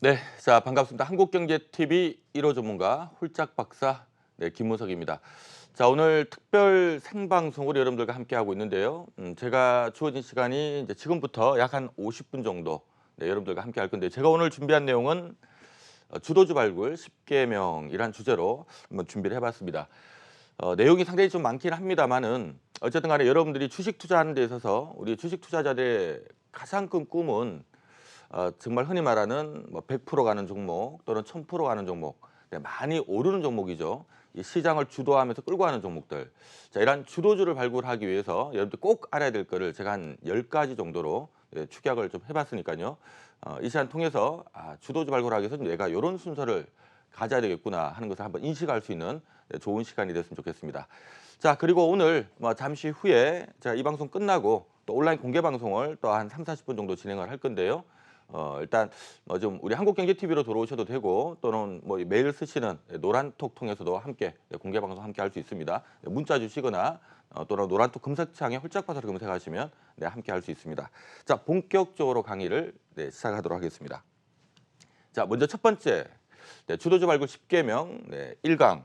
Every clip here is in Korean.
네, 자 반갑습니다. 한국경제TV 1호 전문가 홀짝 박사 김문석입니다. 자 오늘 특별 생방송으로 여러분들과 함께하고 있는데요. 제가 주어진 시간이 이제 지금부터 약 한 50분 정도 여러분들과 함께할 건데 제가 오늘 준비한 내용은 주도주 발굴 10계명이란 주제로 한번 준비를 해봤습니다. 내용이 상당히 좀 많긴 합니다만은 어쨌든 간에 여러분들이 주식 투자하는 데 있어서 우리 주식 투자자들의 가장 큰 꿈은 정말 흔히 말하는 뭐 100% 가는 종목 또는 1000% 가는 종목, 많이 오르는 종목이죠. 이 시장을 주도하면서 끌고 가는 종목들. 자, 이런 주도주를 발굴하기 위해서 여러분들 꼭 알아야 될 거를 제가 한 10가지 정도로 축약을 좀 해봤으니까요. 이 시간 통해서 주도주 발굴하기 위해서 내가 이런 순서를 가져야 되겠구나 하는 것을 한번 인식할 수 있는 좋은 시간이 됐으면 좋겠습니다. 자, 그리고 오늘 뭐 잠시 후에 제가 이 방송 끝나고 또 온라인 공개 방송을 또 한 30-40분 정도 진행을 할 건데요. 일단 뭐 좀 우리 한국경제TV로 들어오셔도 되고 또는 뭐 메일 쓰시는 노란톡 통해서도 함께 공개 방송 함께 할 수 있습니다. 문자 주시거나 또는 노란톡 검색창에 홀짝박사를 검색하시면 함께 할 수 있습니다. 자, 본격적으로 강의를 시작하도록 하겠습니다. 자, 먼저 첫 번째 주도주 발굴 10계명 1강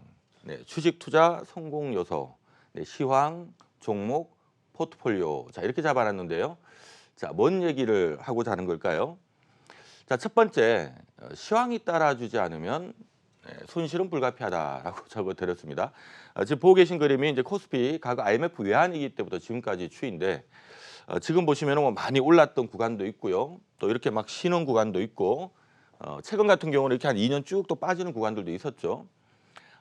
주식 투자 성공 요소 시황, 종목, 포트폴리오. 자, 이렇게 잡아놨는데요. 자, 뭔 얘기를 하고자 하는 걸까요? 자, 첫 번째, 시황이 따라주지 않으면 손실은 불가피하다라고 적어드렸습니다. 지금 보고 계신 그림이 이제 코스피 과거 IMF 외환위기 때부터 지금까지 추이인데 지금 보시면 뭐 많이 올랐던 구간도 있고요. 또 이렇게 막 쉬는 구간도 있고 최근 같은 경우는 이렇게 한 2년 쭉 또 빠지는 구간들도 있었죠.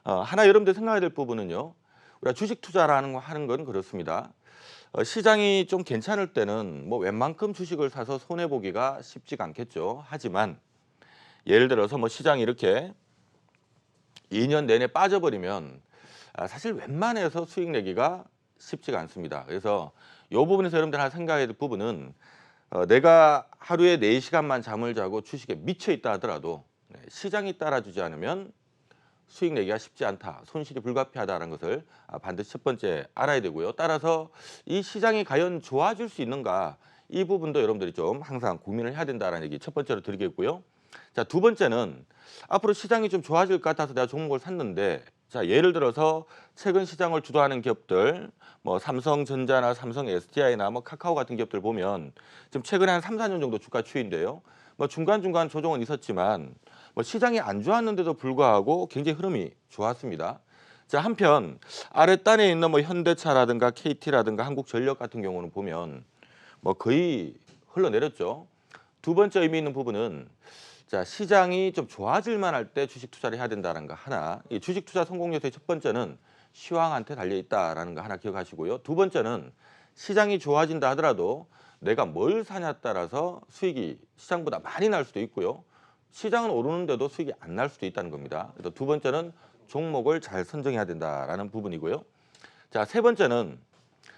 하나 여러분들 생각해야 될 부분은요. 우리가 주식 투자라는 거 하는 건 그렇습니다. 시장이 좀 괜찮을 때는 뭐 웬만큼 주식을 사서 손해 보기가 쉽지가 않겠죠. 하지만 예를 들어서 뭐 시장이 이렇게 2년 내내 빠져버리면 사실 웬만해서 수익 내기가 쉽지가 않습니다. 그래서 이 부분에서 여러분들 하나 생각해야 될 부분은 내가 하루에 4시간만 잠을 자고 주식에 미쳐 있다 하더라도 시장이 따라주지 않으면 수익 내기가 쉽지 않다, 손실이 불가피하다는 것을 반드시 첫 번째 알아야 되고요. 따라서 이 시장이 과연 좋아질 수 있는가, 이 부분도 여러분들이 좀 항상 고민을 해야 된다는 얘기 첫 번째로 드리겠고요. 자, 두 번째는 앞으로 시장이 좀 좋아질 것 같아서 내가 종목을 샀는데, 자, 예를 들어서 최근 시장을 주도하는 기업들 뭐 삼성전자나 삼성 SDI나 뭐 카카오 같은 기업들 보면 지금 최근에 한 3-4년 정도 주가 추이인데요. 뭐 중간중간 조정은 있었지만 뭐 시장이 안 좋았는데도 불구하고 굉장히 흐름이 좋았습니다. 자, 한편 아랫단에 있는 뭐 현대차라든가 KT라든가 한국전력 같은 경우는 보면 뭐 거의 흘러내렸죠. 두 번째 의미 있는 부분은 자, 시장이 좀 좋아질 만할 때 주식 투자를 해야 된다는 거 하나. 이 주식 투자 성공 요소의 첫 번째는 시황한테 달려 있다라는 거 하나 기억하시고요. 두 번째는 시장이 좋아진다 하더라도 내가 뭘 사냐에 따라서 수익이 시장보다 많이 날 수도 있고요. 시장은 오르는데도 수익이 안 날 수도 있다는 겁니다. 그래서 두 번째는 종목을 잘 선정해야 된다라는 부분이고요. 자, 세 번째는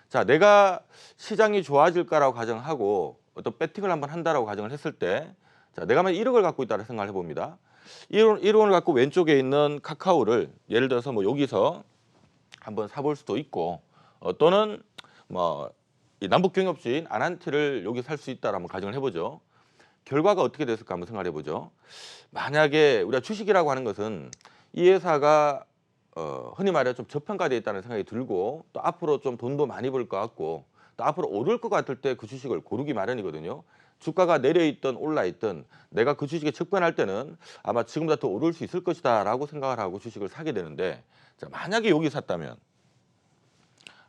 자, 내가 시장이 좋아질까라고 가정하고 어떤 배팅을 한번 한다라고 가정을 했을 때 자, 내가 만약 1억을 갖고 있다고 생각을 해봅니다. 1억을 갖고 왼쪽에 있는 카카오를 예를 들어서 뭐 여기서 한번 사볼 수도 있고 또는 뭐 이 남북 경협주인 아난티를 여기 살 수 있다라고 가정을 해보죠. 결과가 어떻게 됐을까 한번 생각해 보죠. 만약에 우리가 주식이라고 하는 것은 이 회사가 흔히 말해 좀 저평가되어 있다는 생각이 들고 또 앞으로 좀 돈도 많이 벌 것 같고 또 앞으로 오를 것 같을 때 그 주식을 고르기 마련이거든요. 주가가 내려있든 올라있든 내가 그 주식에 접근할 때는 아마 지금보다 더 오를 수 있을 것이다 라고 생각을 하고 주식을 사게 되는데 자, 만약에 여기 샀다면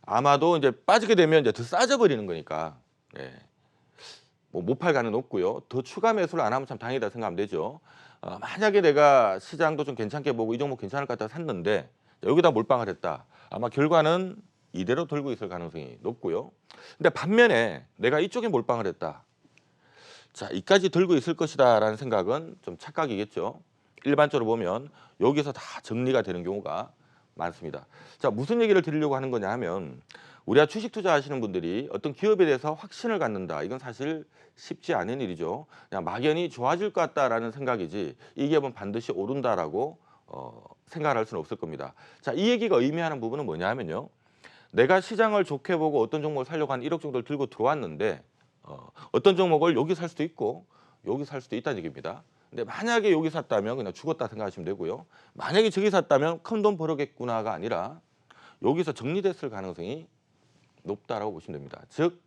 아마도 이제 빠지게 되면 이제 더 싸져 버리는 거니까 뭐 못 팔 가능은 높고요. 더 추가 매수를 안 하면 참 다행이다 생각하면 되죠. 만약에 내가 시장도 좀 괜찮게 보고 이 종목 괜찮을 것 같아 샀는데 여기다 몰빵을 했다. 아마 결과는 이대로 돌고 있을 가능성이 높고요. 근데 반면에 내가 이쪽에 몰빵을 했다. 자, 이까지 들고 있을 것이다라는 생각은 좀 착각이겠죠. 일반적으로 보면 여기서 다 정리가 되는 경우가 많습니다. 자, 무슨 얘기를 드리려고 하는 거냐 하면 우리가 주식 투자하시는 분들이 어떤 기업에 대해서 확신을 갖는다. 이건 사실 쉽지 않은 일이죠. 그냥 막연히 좋아질 것 같다라는 생각이지 이 기업은 반드시 오른다라고 생각을 할 수는 없을 겁니다. 자, 이 얘기가 의미하는 부분은 뭐냐 하면요. 내가 시장을 좋게 보고 어떤 종목을 살려고 한 1억 정도를 들고 들어왔는데 어떤 종목을 여기 살 수도 있고 여기 살 수도 있다는 얘기입니다. 근데 만약에 여기 샀다면 그냥 죽었다 생각하시면 되고요. 만약에 저기 샀다면 큰 돈 벌어겠구나가 아니라 여기서 정리됐을 가능성이 높다라고 보시면 됩니다. 즉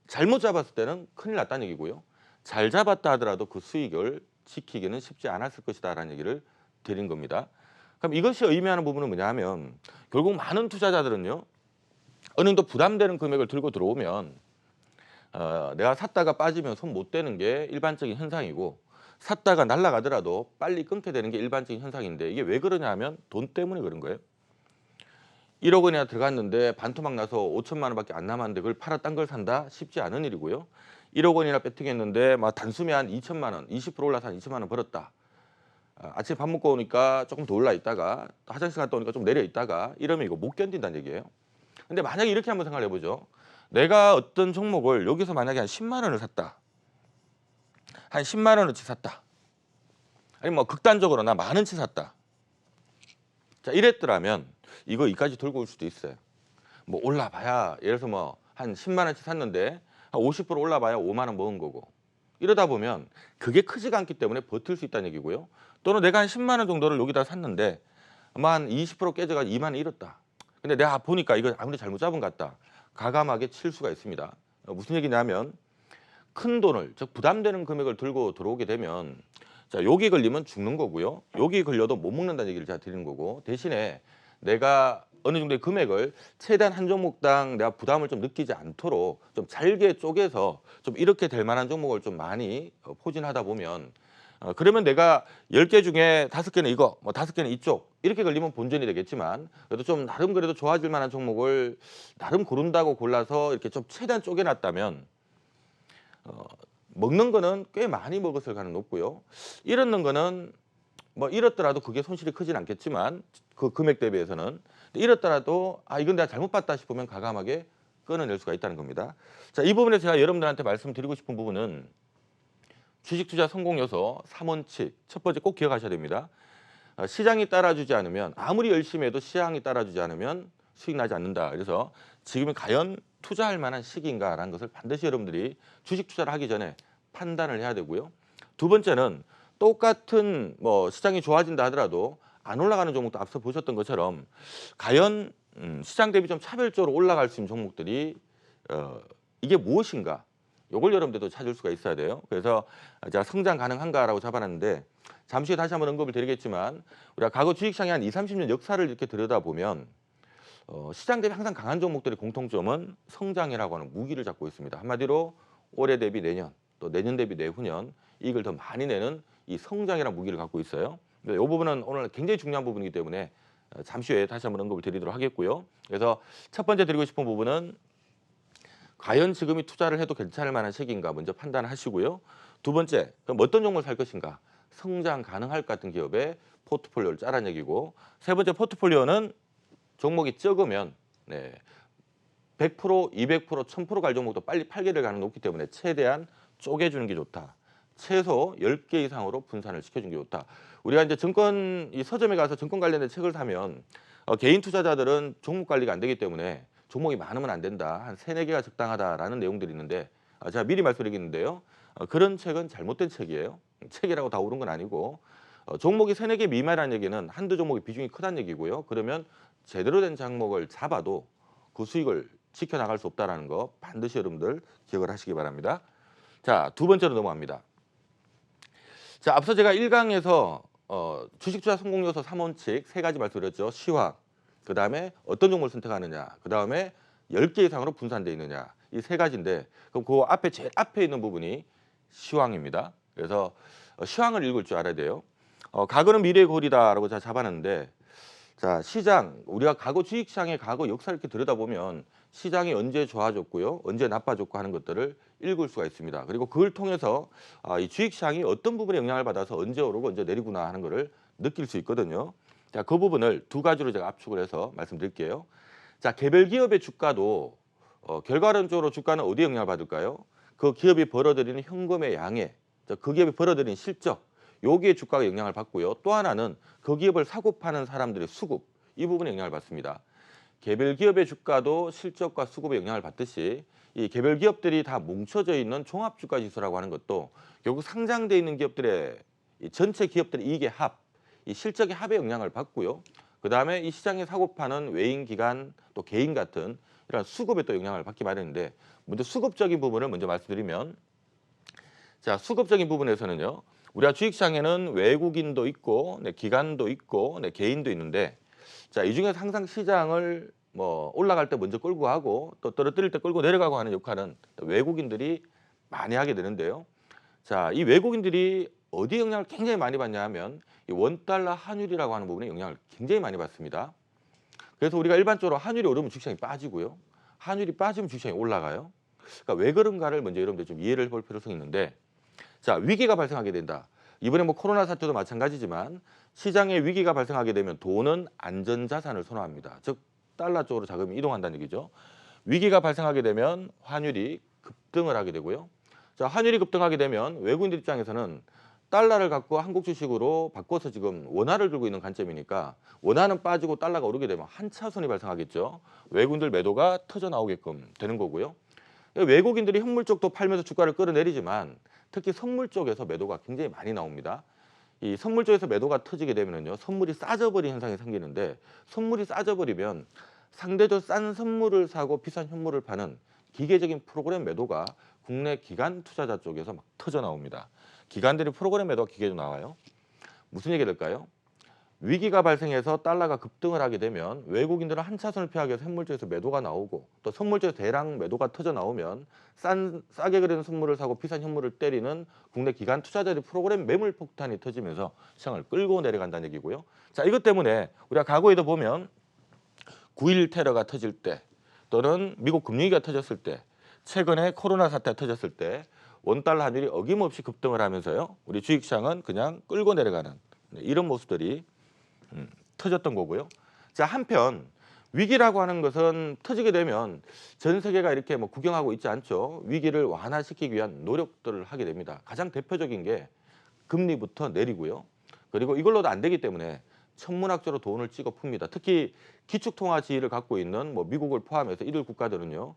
잘못 잡았을 때는 큰일 났다는 얘기고요. 잘 잡았다 하더라도 그 수익을 지키기는 쉽지 않았을 것이다라는 얘기를 드린 겁니다. 그럼 이것이 의미하는 부분은 뭐냐 하면 결국 많은 투자자들은요. 어느 정도 부담되는 금액을 들고 들어오면 내가 샀다가 빠지면 손 못 대는 게 일반적인 현상이고 샀다가 날아가더라도 빨리 끊게 되는 게 일반적인 현상인데 이게 왜 그러냐 하면 돈 때문에 그런 거예요. 1억 원이나 들어갔는데 반토막 나서 5천만 원밖에 안 남았는데 그걸 팔아 딴 걸 산다? 쉽지 않은 일이고요. 1억 원이나 배팅했는데 막 단숨에 한 2천만 원, 20% 올라서 한 2천만 원 벌었다. 아침에 밥 먹고 오니까 조금 더 올라 있다가 화장실 갔다 오니까 좀 내려 있다가 이러면 이거 못 견딘다는 얘기예요. 근데 만약에 이렇게 한번 생각을 해보죠. 내가 어떤 종목을 여기서 만약에 한 10만 원을 샀다. 한 10만 원어치 샀다. 아니 뭐 극단적으로 나 만 원치 샀다. 자 이랬더라면 이거 이까지 들고 올 수도 있어요. 뭐 올라봐야 예를 들어서 뭐 한 10만 원치 샀는데 한 50% 올라봐야 5만 원 먹은 거고 이러다 보면 그게 크지가 않기 때문에 버틸 수 있다는 얘기고요. 또는 내가 한 10만 원 정도를 여기다 샀는데 아마 한 20% 깨져가 2만 원 잃었다. 근데 내가 보니까 이거 아무리 잘못 잡은 것 같다. 가감하게 칠 수가 있습니다. 무슨 얘기냐면 큰 돈을 즉 부담되는 금액을 들고 들어오게 되면 자 여기 걸리면 죽는 거고요. 여기 걸려도 못 먹는다는 얘기를 제가 드리는 거고 대신에 내가 어느 정도의 금액을 최대한 한 종목당 내가 부담을 좀 느끼지 않도록 좀 잘게 쪼개서 좀 이렇게 될 만한 종목을 좀 많이 포진하다 보면 그러면 내가 10개 중에 5개는 이거, 뭐 5개는 이쪽 이렇게 걸리면 본전이 되겠지만 그래도 좀 나름 그래도 좋아질 만한 종목을 나름 고른다고 골라서 이렇게 좀 최대한 쪼개놨다면 먹는 거는 꽤 많이 먹었을 가능성이 높고요. 잃었는 거는 뭐 잃었더라도 그게 손실이 크진 않겠지만 그 금액 대비해서는 잃었더라도 아 이건 내가 잘못 봤다 싶으면 과감하게 끊어낼 수가 있다는 겁니다. 자, 이 부분에 제가 여러분들한테 말씀드리고 싶은 부분은 주식 투자 성공 요소 3원칙 첫 번째 꼭 기억하셔야 됩니다. 시장이 따라주지 않으면 아무리 열심히 해도 시장이 따라주지 않으면 수익 나지 않는다. 그래서 지금이 과연 투자할 만한 시기인가라는 것을 반드시 여러분들이 주식 투자를 하기 전에 판단을 해야 되고요. 두 번째는 똑같은 뭐 시장이 좋아진다 하더라도 안 올라가는 종목도 앞서 보셨던 것처럼 과연 시장 대비 좀 차별적으로 올라갈 수 있는 종목들이 이게 무엇인가? 이걸 여러분들도 찾을 수가 있어야 돼요. 그래서 제가 성장 가능한가라고 잡아놨는데 잠시 후에 다시 한번 언급을 드리겠지만 우리가 과거 주식시장의 한 20, 30년 역사를 이렇게 들여다보면 시장 대비 항상 강한 종목들의 공통점은 성장이라고 하는 무기를 잡고 있습니다. 한마디로 올해 대비 내년, 또 내년 대비 내후년 이익을 더 많이 내는 이 성장이라는 무기를 갖고 있어요. 이 부분은 오늘 굉장히 중요한 부분이기 때문에 잠시 후에 다시 한번 언급을 드리도록 하겠고요. 그래서 첫 번째 드리고 싶은 부분은 과연 지금이 투자를 해도 괜찮을 만한 시기인가 먼저 판단하시고요. 두 번째, 그럼 어떤 종목을 살 것인가? 성장 가능할 것 같은 기업의 포트폴리오를 짜라는 얘기고 세 번째 포트폴리오는 종목이 적으면 100%, 200%, 1000%갈 종목도 빨리 팔게 될 가능성이 높기 때문에 최대한 쪼개주는 게 좋다. 최소 10개 이상으로 분산을 시켜주는 게 좋다. 우리가 이제 증권 이 서점에 가서 증권 관련된 책을 사면 개인 투자자들은 종목 관리가 안 되기 때문에 종목이 많으면 안 된다. 한 3, 4개가 적당하다라는 내용들이 있는데 제가 미리 말씀드리겠는데요. 그런 책은 잘못된 책이에요. 책이라고 다 옳은 건 아니고 종목이 3, 4개 미만이라는 얘기는 한두 종목의 비중이 크다는 얘기고요. 그러면 제대로 된 종목을 잡아도 그 수익을 지켜나갈 수 없다는 거 반드시 여러분들 기억을 하시기 바랍니다. 자, 두 번째로 넘어갑니다. 자, 앞서 제가 1강에서 주식 투자 성공 요소 3원칙 3가지 말씀드렸죠. 시황, 그 다음에 어떤 종목을 선택하느냐, 그 다음에 10개 이상으로 분산되어 있느냐 이 3가지인데 그럼 그 앞에 제일 앞에 있는 부분이 시황입니다. 그래서 시황을 읽을 줄 알아야 돼요. 과거는 미래의 고리다라고 제가 잡아놨는데 자, 시장, 우리가 과거 주식시장의 과거 역사를 이렇게 들여다보면 시장이 언제 좋아졌고요, 언제 나빠졌고 하는 것들을 읽을 수가 있습니다. 그리고 그걸 통해서 이 주식시장이 어떤 부분에 영향을 받아서 언제 오르고 언제 내리구나 하는 것을 느낄 수 있거든요. 자, 그 부분을 두 가지로 제가 압축을 해서 말씀드릴게요. 자, 개별 기업의 주가도 결과론적으로 주가는 어디에 영향을 받을까요? 그 기업이 벌어들이는 현금의 양에, 그 기업이 벌어들이는 실적, 여기에 주가가 영향을 받고요. 또 하나는 그 기업을 사고 파는 사람들의 수급, 이 부분에 영향을 받습니다. 개별 기업의 주가도 실적과 수급에 영향을 받듯이 이 개별 기업들이 다 뭉쳐져 있는 종합주가 지수라고 하는 것도 결국 상장돼 있는 기업들의 이 전체 기업들의 이익의 합, 이 실적의 합에 영향을 받고요. 그다음에 이 시장에 사고 파는 외인 기관 또 개인 같은 이런 수급에 또 영향을 받기 마련인데 먼저 수급적인 부분을 먼저 말씀드리면 자, 수급적인 부분에서는요. 우리가 주식시장에는 외국인도 있고 기관도 있고 개인도 있는데 자, 이 중에서 항상 시장을 뭐 올라갈 때 먼저 끌고 가고 또 떨어뜨릴 때 끌고 내려가고 하는 역할은 외국인들이 많이 하게 되는데요. 자, 이 외국인들이 어디 영향을 굉장히 많이 받냐 하면 이 원달러 환율이라고 하는 부분에 영향을 굉장히 많이 받습니다. 그래서 우리가 일반적으로 환율이 오르면 주식시장이 빠지고요. 환율이 빠지면 주식시장이 올라가요. 그러니까 왜 그런가를 먼저 여러분들 좀 이해를 해볼 필요성이 있는데 자, 위기가 발생하게 된다. 이번에 뭐 코로나 사태도 마찬가지지만 시장에 위기가 발생하게 되면 돈은 안전자산을 선호합니다. 즉 달러 쪽으로 자금이 이동한다는 얘기죠. 위기가 발생하게 되면 환율이 급등을 하게 되고요. 자, 환율이 급등하게 되면 외국인들 입장에서는 달러를 갖고 한국 주식으로 바꿔서 지금 원화를 들고 있는 관점이니까 원화는 빠지고 달러가 오르게 되면 한차선이 발생하겠죠. 외국인들 매도가 터져 나오게끔 되는 거고요. 외국인들이 현물 쪽도 팔면서 주가를 끌어내리지만 특히 선물 쪽에서 매도가 굉장히 많이 나옵니다. 이 선물 쪽에서 매도가 터지게 되면요, 선물이 싸져버린 현상이 생기는데 선물이 싸져버리면 상대적으로 싼 선물을 사고 비싼 현물을 파는 기계적인 프로그램 매도가 국내 기관 투자자 쪽에서 막 터져 나옵니다. 기관들이 프로그램 매도가 기계로 나와요. 무슨 얘기가 될까요? 위기가 발생해서 달러가 급등을 하게 되면 외국인들은 한 차선을 피하기 위해서 현물 쪽에서 매도가 나오고 또 선물 쪽에서 대량 매도가 터져 나오면 싸게 그리는 선물을 사고 비싼 현물을 때리는 국내 기관 투자자들의 프로그램 매물 폭탄이 터지면서 시장을 끌고 내려간다는 얘기고요. 자, 이것 때문에 우리가 과거에도 보면 9.11 테러가 터질 때 또는 미국 금융위기가 터졌을 때 최근에 코로나 사태가 터졌을 때 원달러 환율이 어김없이 급등을 하면서요. 우리 주식시장은 그냥 끌고 내려가는 이런 모습들이 터졌던 거고요. 자, 한편 위기라고 하는 것은 터지게 되면 전 세계가 이렇게 뭐 구경하고 있지 않죠. 위기를 완화시키기 위한 노력들을 하게 됩니다. 가장 대표적인 게 금리부터 내리고요. 그리고 이걸로도 안 되기 때문에 천문학적으로 돈을 찍어 풉니다. 특히 기축통화 지위를 갖고 있는 뭐 미국을 포함해서 이들 국가들은요.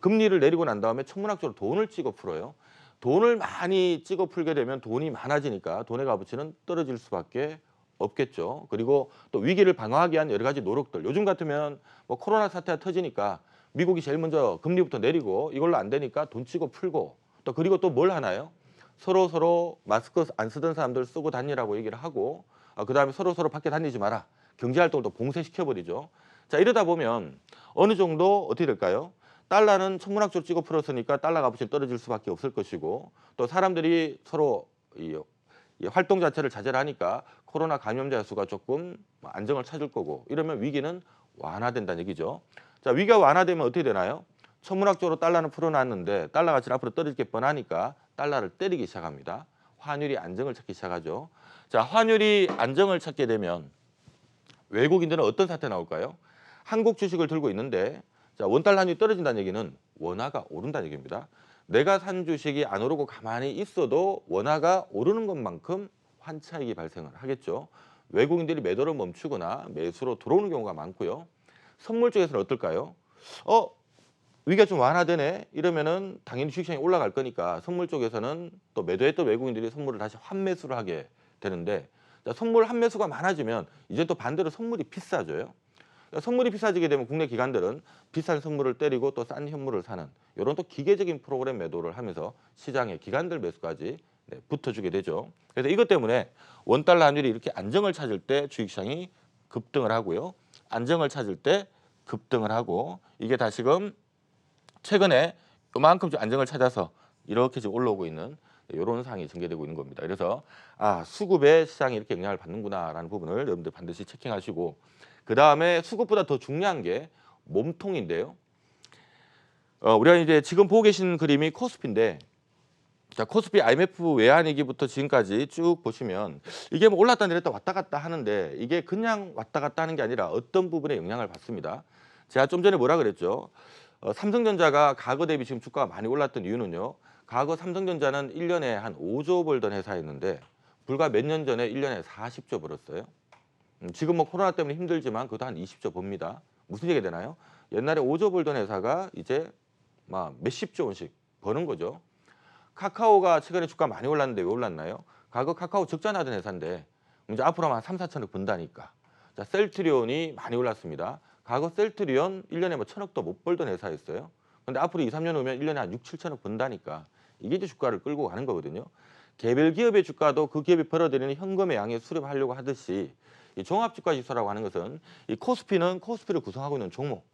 금리를 내리고 난 다음에 천문학적으로 돈을 찍어 풀어요. 돈을 많이 찍어 풀게 되면 돈이 많아지니까 돈의 값어치는 떨어질 수밖에 없겠죠. 그리고 또 위기를 방어하기 위한 여러 가지 노력들. 요즘 같으면 뭐 코로나 사태가 터지니까 미국이 제일 먼저 금리부터 내리고 이걸로 안 되니까 돈 찍어 풀고 또 그리고 또 뭘 하나요? 서로 마스크 안 쓰던 사람들 쓰고 다니라고 얘기를 하고 그다음에 서로 밖에 다니지 마라. 경제 활동을 또 봉쇄시켜 버리죠. 자, 이러다 보면 어느 정도 어떻게 될까요? 달러는 천문학적으로 찍어 풀었으니까 달러 값어치 떨어질 수밖에 없을 것이고 또 사람들이 서로 이 활동 자체를 자제하니까 코로나 감염자 수가 조금 안정을 찾을 거고 이러면 위기는 완화된다는 얘기죠. 자, 위기가 완화되면 어떻게 되나요? 천문학적으로 달러는 풀어놨는데 달러 가치는 앞으로 떨어질 게 뻔하니까 달러를 때리기 시작합니다. 환율이 안정을 찾기 시작하죠. 자, 환율이 안정을 찾게 되면 외국인들은 어떤 사태 나올까요? 한국 주식을 들고 있는데 자, 원달러 환율이 떨어진다는 얘기는 원화가 오른다는 얘기입니다. 내가 산 주식이 안 오르고 가만히 있어도 원화가 오르는 것만큼 환차익이 발생을 하겠죠. 외국인들이 매도를 멈추거나 매수로 들어오는 경우가 많고요. 선물 쪽에서는 어떨까요? 위기가 좀 완화되네 이러면은 당연히 주식시장이 올라갈 거니까 선물 쪽에서는 또 매도했던 외국인들이 선물을 다시 환매수를 하게 되는데 자, 선물 환매수가 많아지면 이제 또 반대로 선물이 비싸져요. 선물이 비싸지게 되면 국내 기관들은 비싼 선물을 때리고 또 싼 현물을 사는 이런 또 기계적인 프로그램 매도를 하면서 시장에 기관들 매수까지 붙어주게 되죠. 그래서 이것 때문에 원달러 환율이 이렇게 안정을 찾을 때 주식시장이 급등을 하고요. 안정을 찾을 때 급등을 하고 이게 다시금 최근에 요만큼 좀 안정을 찾아서 이렇게 지금 올라오고 있는 이런 상황이 전개되고 있는 겁니다. 그래서 수급에 시장이 이렇게 영향을 받는구나라는 부분을 여러분들 반드시 체킹하시고 그 다음에 수급보다 더 중요한 게 몸통인데요. 우리가 이제 지금 보고 계신 그림이 코스피인데 자, 코스피 IMF 외환위기부터 지금까지 쭉 보시면 이게 뭐 올랐다 내렸다 왔다 갔다 하는데 이게 그냥 왔다 갔다 하는 게 아니라 어떤 부분에 영향을 받습니다. 제가 좀 전에 뭐라 그랬죠? 삼성전자가 과거 대비 지금 주가가 많이 올랐던 이유는요. 과거 삼성전자는 1년에 한 5조 벌던 회사였는데 불과 몇 년 전에 1년에 40조 벌었어요. 지금 뭐 코로나 때문에 힘들지만 그것도 한 20조 법니다. 무슨 얘기가 되나요? 옛날에 5조 벌던 회사가 이제 막 몇십조 원씩 버는 거죠. 카카오가 최근에 주가 많이 올랐는데 왜 올랐나요? 과거 카카오 적자나던 회사인데 이제 앞으로 한 3, 4천억 번다니까. 자, 셀트리온이 많이 올랐습니다. 과거 셀트리온 1년에 뭐 1,000억도 못 벌던 회사였어요. 근데 앞으로 2, 3년 후면 1년에 한 6, 7천억 번다니까. 이게 이제 주가를 끌고 가는 거거든요. 개별 기업의 주가도 그 기업이 벌어들이는 현금의 양에 수렴하려고 하듯이 이 종합주가지수라고 하는 것은 이 코스피는 코스피를 구성하고 있는 종목,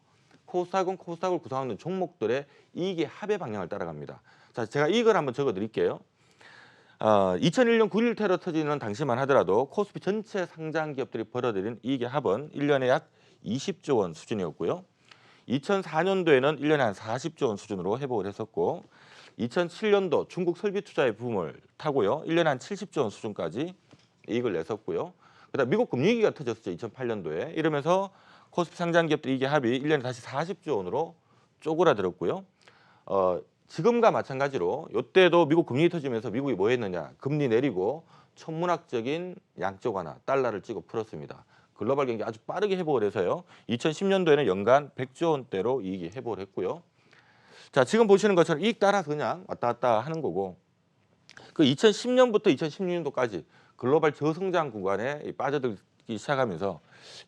코스닥은 코스닥을 구성하고 있는 종목들의 이익의 합의 방향을 따라갑니다. 자, 제가 이걸 한번 적어 드릴게요. 2001년 9.11 테러 터지는 당시만 하더라도 코스피 전체 상장 기업들이 벌어들인 이익의 합은 1년에 약 20조 원 수준이었고요. 2004년도에는 1년에 한 40조 원 수준으로 회복을 했었고 2007년도 중국 설비 투자의 붐을 타고요. 1년에 한 70조 원 수준까지 이익을 냈었고요. 그다음 미국 금융위기가 터졌었죠. 2008년도에. 이러면서 코스피 상장 기업들 이익의 합이 1년에 다시 40조 원으로 쪼그라들었고요. 지금과 마찬가지로 이때도 미국 금리 터지면서 미국이 뭐 했느냐. 금리 내리고 천문학적인 양적 완화, 달러를 찍어 풀었습니다. 글로벌 경기 아주 빠르게 회복을 해서요. 2010년도에는 연간 100조 원대로 이익이 회복을 했고요. 자, 지금 보시는 것처럼 이익 따라서 그냥 왔다 갔다 하는 거고 그 2010년부터 2016년도까지 글로벌 저성장 구간에 빠져들기 시작하면서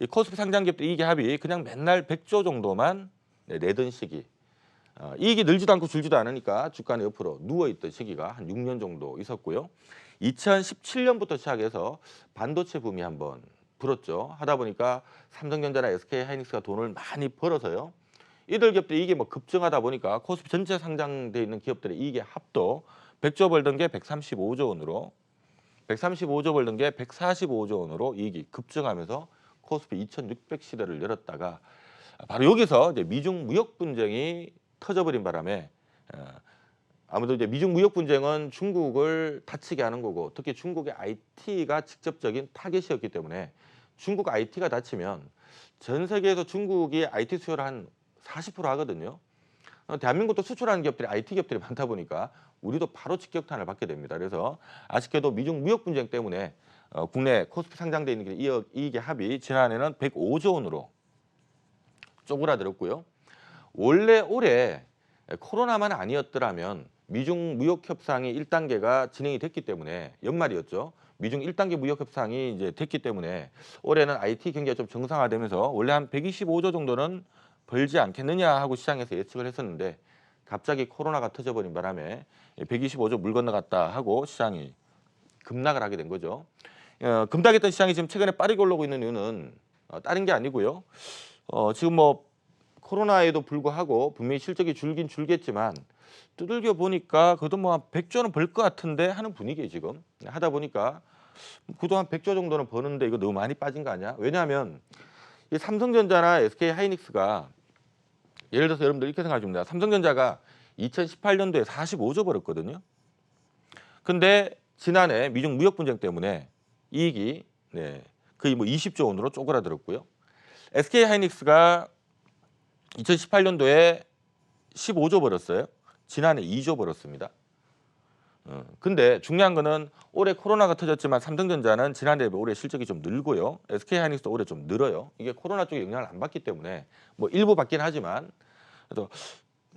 이 코스피 상장 기업들 이익의 합이 그냥 맨날 100조 정도만 내던 시기. 이익이 늘지도 않고 줄지도 않으니까 주가는 옆으로 누워있던 시기가 한 6년 정도 있었고요. 2017년부터 시작해서 반도체 붐이 한번 불었죠. 하다 보니까 삼성전자나 SK하이닉스가 돈을 많이 벌어서요. 이들 기업들이 이게 뭐 급증하다 보니까 코스피 전체 상장돼 있는 기업들의 이익의 합도 100조 벌던 게 135조 원으로 135조 벌던 게 145조 원으로 이익이 급증하면서 코스피 2,600 시대를 열었다가 바로 여기서 이제 미중 무역 분쟁이 터져버린 바람에 아무래도 이제 미중 무역 분쟁은 중국을 다치게 하는 거고 특히 중국의 IT가 직접적인 타겟이었기 때문에 중국 IT가 다치면 전 세계에서 중국이 IT 수요를 한 40% 하거든요. 대한민국도 수출하는 기업들이 IT 기업들이 많다 보니까 우리도 바로 직격탄을 받게 됩니다. 그래서 아쉽게도 미중 무역 분쟁 때문에 국내 코스피 상장돼 있는 이익의 합이 지난해는 105조 원으로 쪼그라들었고요. 원래 올해 코로나만 아니었더라면 미중 무역 협상이 1단계가 진행이 됐기 때문에 연말이었죠. 미중 1단계 무역 협상이 이제 됐기 때문에 올해는 IT 경기가 좀 정상화되면서 원래 한 125조 정도는 벌지 않겠느냐 하고 시장에서 예측을 했었는데 갑자기 코로나가 터져버린 바람에 125조 물 건너갔다 하고 시장이 급락을 하게 된 거죠. 급락했던 시장이 지금 최근에 빠르게 올라오고 있는 이유는 다른 게 아니고요. 지금 뭐 코로나에도 불구하고 분명히 실적이 줄긴 줄겠지만 두들겨 보니까 그래도 뭐 한 100조는 벌 것 같은데 하는 분위기예요 지금. 하다 보니까 그동안 100조 정도는 버는데 이거 너무 많이 빠진 거 아니야? 왜냐하면 이 삼성전자나 SK하이닉스가 예를 들어서 여러분들 이렇게 생각하시면 돼요. 삼성전자가 2018년도에 45조 벌었거든요. 근데 지난해 미중 무역 분쟁 때문에 이익이 거의 뭐 20조 원으로 쪼그라들었고요. SK하이닉스가 2018년도에 15조 벌었어요. 지난해 2조 벌었습니다. 근데 중요한 거는 올해 코로나가 터졌지만 삼성전자는 지난해 올해 실적이 좀 늘고요. SK하이닉스도 올해 좀 늘어요. 이게 코로나 쪽에 영향을 안 받기 때문에 뭐 일부 받긴 하지만 그래도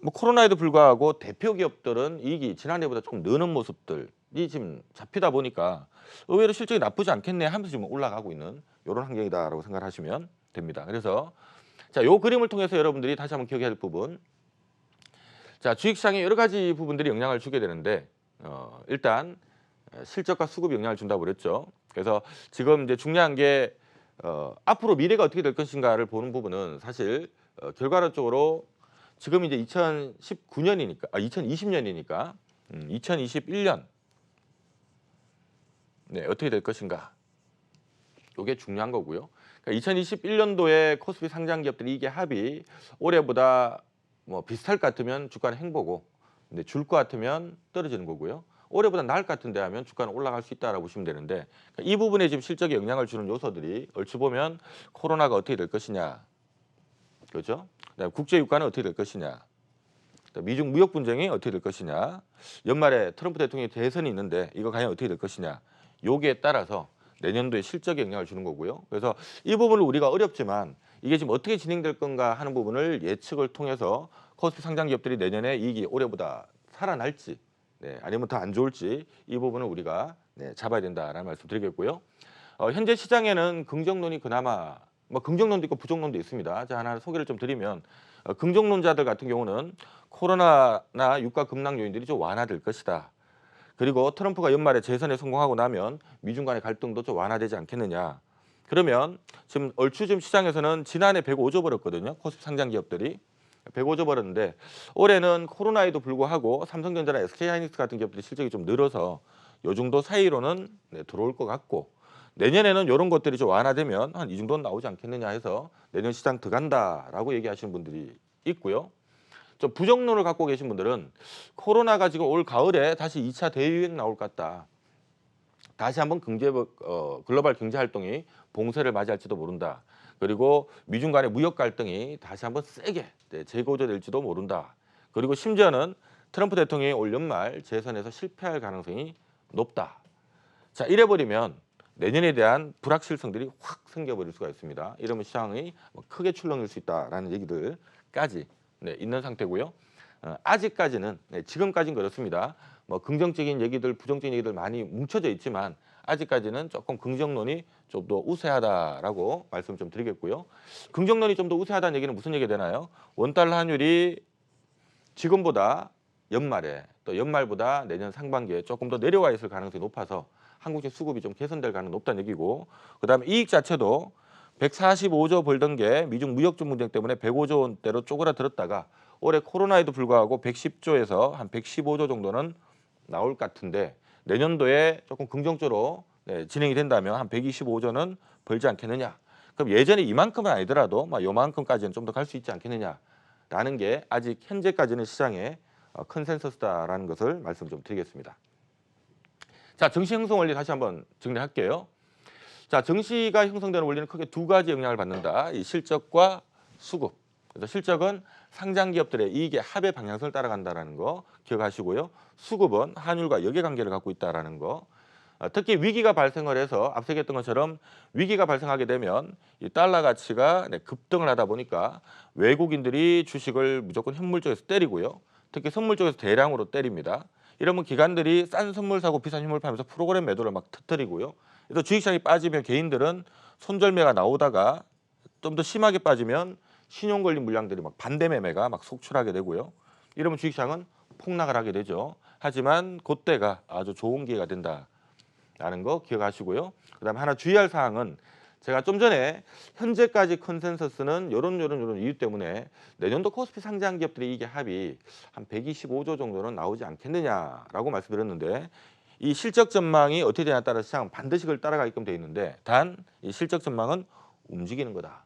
뭐 코로나에도 불구하고 대표 기업들은 이익이 지난해보다 조금 느는 모습들이 지금 잡히다 보니까 의외로 실적이 나쁘지 않겠네 하면서 지금 올라가고 있는 이런 환경이다라고 생각하시면 됩니다. 그래서 자, 요 그림을 통해서 여러분들이 다시 한번 기억해야 할 부분. 자, 주식시장에 여러 가지 부분들이 영향을 주게 되는데 일단 실적과 수급이 영향을 준다고 그랬죠. 그래서 지금 이제 중요한 게 앞으로 미래가 어떻게 될 것인가를 보는 부분은 사실 결과론적으로 지금 이제 2019년이니까 2020년이니까 2021년 어떻게 될 것인가. 이게 중요한 거고요. 그러니까 2021년도에 코스피 상장 기업들이 이게 합이 올해보다 뭐 비슷할 것 같으면 주가는 행보고 근데 줄 것 같으면 떨어지는 거고요. 올해보다 나을 것 같은데 하면 주가는 올라갈 수 있다라고 보시면 되는데 그러니까 이 부분에 지금 실적에 영향을 주는 요소들이 얼추 보면 코로나가 어떻게 될 것이냐. 그렇죠? 그다음에 국제 유가는 어떻게 될 것이냐. 미중 무역 분쟁이 어떻게 될 것이냐. 연말에 트럼프 대통령의 대선이 있는데 이거 과연 어떻게 될 것이냐. 여기에 따라서 내년도에 실적에 영향을 주는 거고요. 그래서 이 부분을 우리가 어렵지만 이게 지금 어떻게 진행될 건가 하는 부분을 예측을 통해서 코스피 상장 기업들이 내년에 이익이 올해보다 살아날지 아니면 더 안 좋을지 이 부분을 우리가 잡아야 된다라는 말씀 드리겠고요. 현재 시장에는 긍정론이 그나마 뭐 긍정론도 있고 부정론도 있습니다. 자, 하나 소개를 좀 드리면 긍정론자들 같은 경우는 코로나나 유가 급락 요인들이 좀 완화될 것이다. 그리고 트럼프가 연말에 재선에 성공하고 나면 미중 간의 갈등도 좀 완화되지 않겠느냐. 그러면 지금 얼추 지금 시장에서는 지난해 105조 벌었거든요. 코스피 상장 기업들이 105조 벌었는데 올해는 코로나에도 불구하고 삼성전자나 SK하이닉스 같은 기업들이 실적이 좀 늘어서 요 정도 사이로는 들어올 것 같고 내년에는 이런 것들이 좀 완화되면 한 이 정도는 나오지 않겠느냐 해서 내년 시장 들어간다라고 얘기하시는 분들이 있고요. 좀 부정론을 갖고 계신 분들은 코로나가 지금 올 가을에 다시 2차 대유행 나올 것 같다. 다시 한번 글로벌 경제 활동이 봉쇄를 맞이할지도 모른다. 그리고 미중 간의 무역 갈등이 다시 한번 세게 재고조될지도 모른다. 그리고 심지어는 트럼프 대통령이 올 연말 재선에서 실패할 가능성이 높다. 자, 이래버리면 내년에 대한 불확실성들이 확 생겨버릴 수가 있습니다. 이러면 시장이 크게 출렁일 수 있다라는 얘기들까지 있는 상태고요. 아직까지는 지금까지는 그렇습니다. 뭐 긍정적인 얘기들, 부정적인 얘기들 많이 뭉쳐져 있지만 아직까지는 조금 긍정론이 좀 더 우세하다라고 말씀 좀 드리겠고요. 긍정론이 좀 더 우세하다는 얘기는 무슨 얘기가 되나요? 원달러 환율이 지금보다 연말에 또 연말보다 내년 상반기에 조금 더 내려와 있을 가능성이 높아서 한국제 수급이 좀 개선될 가능성이 높다는 얘기고 그다음에 이익 자체도 145조 벌던 게 미중 무역준 문제 때문에 105조 원대로 쪼그라들었다가 올해 코로나에도 불구하고 110조에서 한 115조 정도는 나올 것 같은데 내년도에 조금 긍정적으로 진행이 된다면 한 125조는 벌지 않겠느냐. 그럼 예전에 이만큼은 아니더라도 막 요만큼까지는 좀 더 갈 수 있지 않겠느냐라는 게 아직 현재까지는 시장의 컨센서스다라는 것을 말씀 좀 드리겠습니다. 자, 증시 형성 원리 다시 한번 정리할게요. 자, 증시가 형성되는 원리는 크게 두 가지 영향을 받는다. 이 실적과 수급. 그래서 실적은 상장 기업들의 이익의 합의 방향성을 따라간다라는 거 기억하시고요. 수급은 환율과 역외관계를 갖고 있다라는 거. 특히 위기가 발생을 해서 앞서 얘기했던 것처럼 위기가 발생하게 되면 이 달러 가치가 급등을 하다 보니까 외국인들이 주식을 무조건 현물 쪽에서 때리고요. 특히 선물 쪽에서 대량으로 때립니다. 이러면 기관들이 싼 선물 사고 비싼 현물 팔면서 프로그램 매도를 막 터뜨리고요. 그래서 주식시장이 빠지면 개인들은 손절매가 나오다가 좀 더 심하게 빠지면 신용 걸린 물량들이 막 반대 매매가 막 속출하게 되고요. 이러면 주식시장은 폭락을 하게 되죠. 하지만 그때가 아주 좋은 기회가 된다라는 거 기억하시고요. 그다음에 하나 주의할 사항은 제가 좀 전에 현재까지 컨센서스는 이런 이유 때문에 내년도 코스피 상장 기업들의 이익의 합이 한 125조 정도는 나오지 않겠느냐라고 말씀드렸는데 이 실적 전망이 어떻게 되냐에 따라 시장은 반드시 그걸 따라가게끔 돼 있는데 단 이 실적 전망은 움직이는 거다.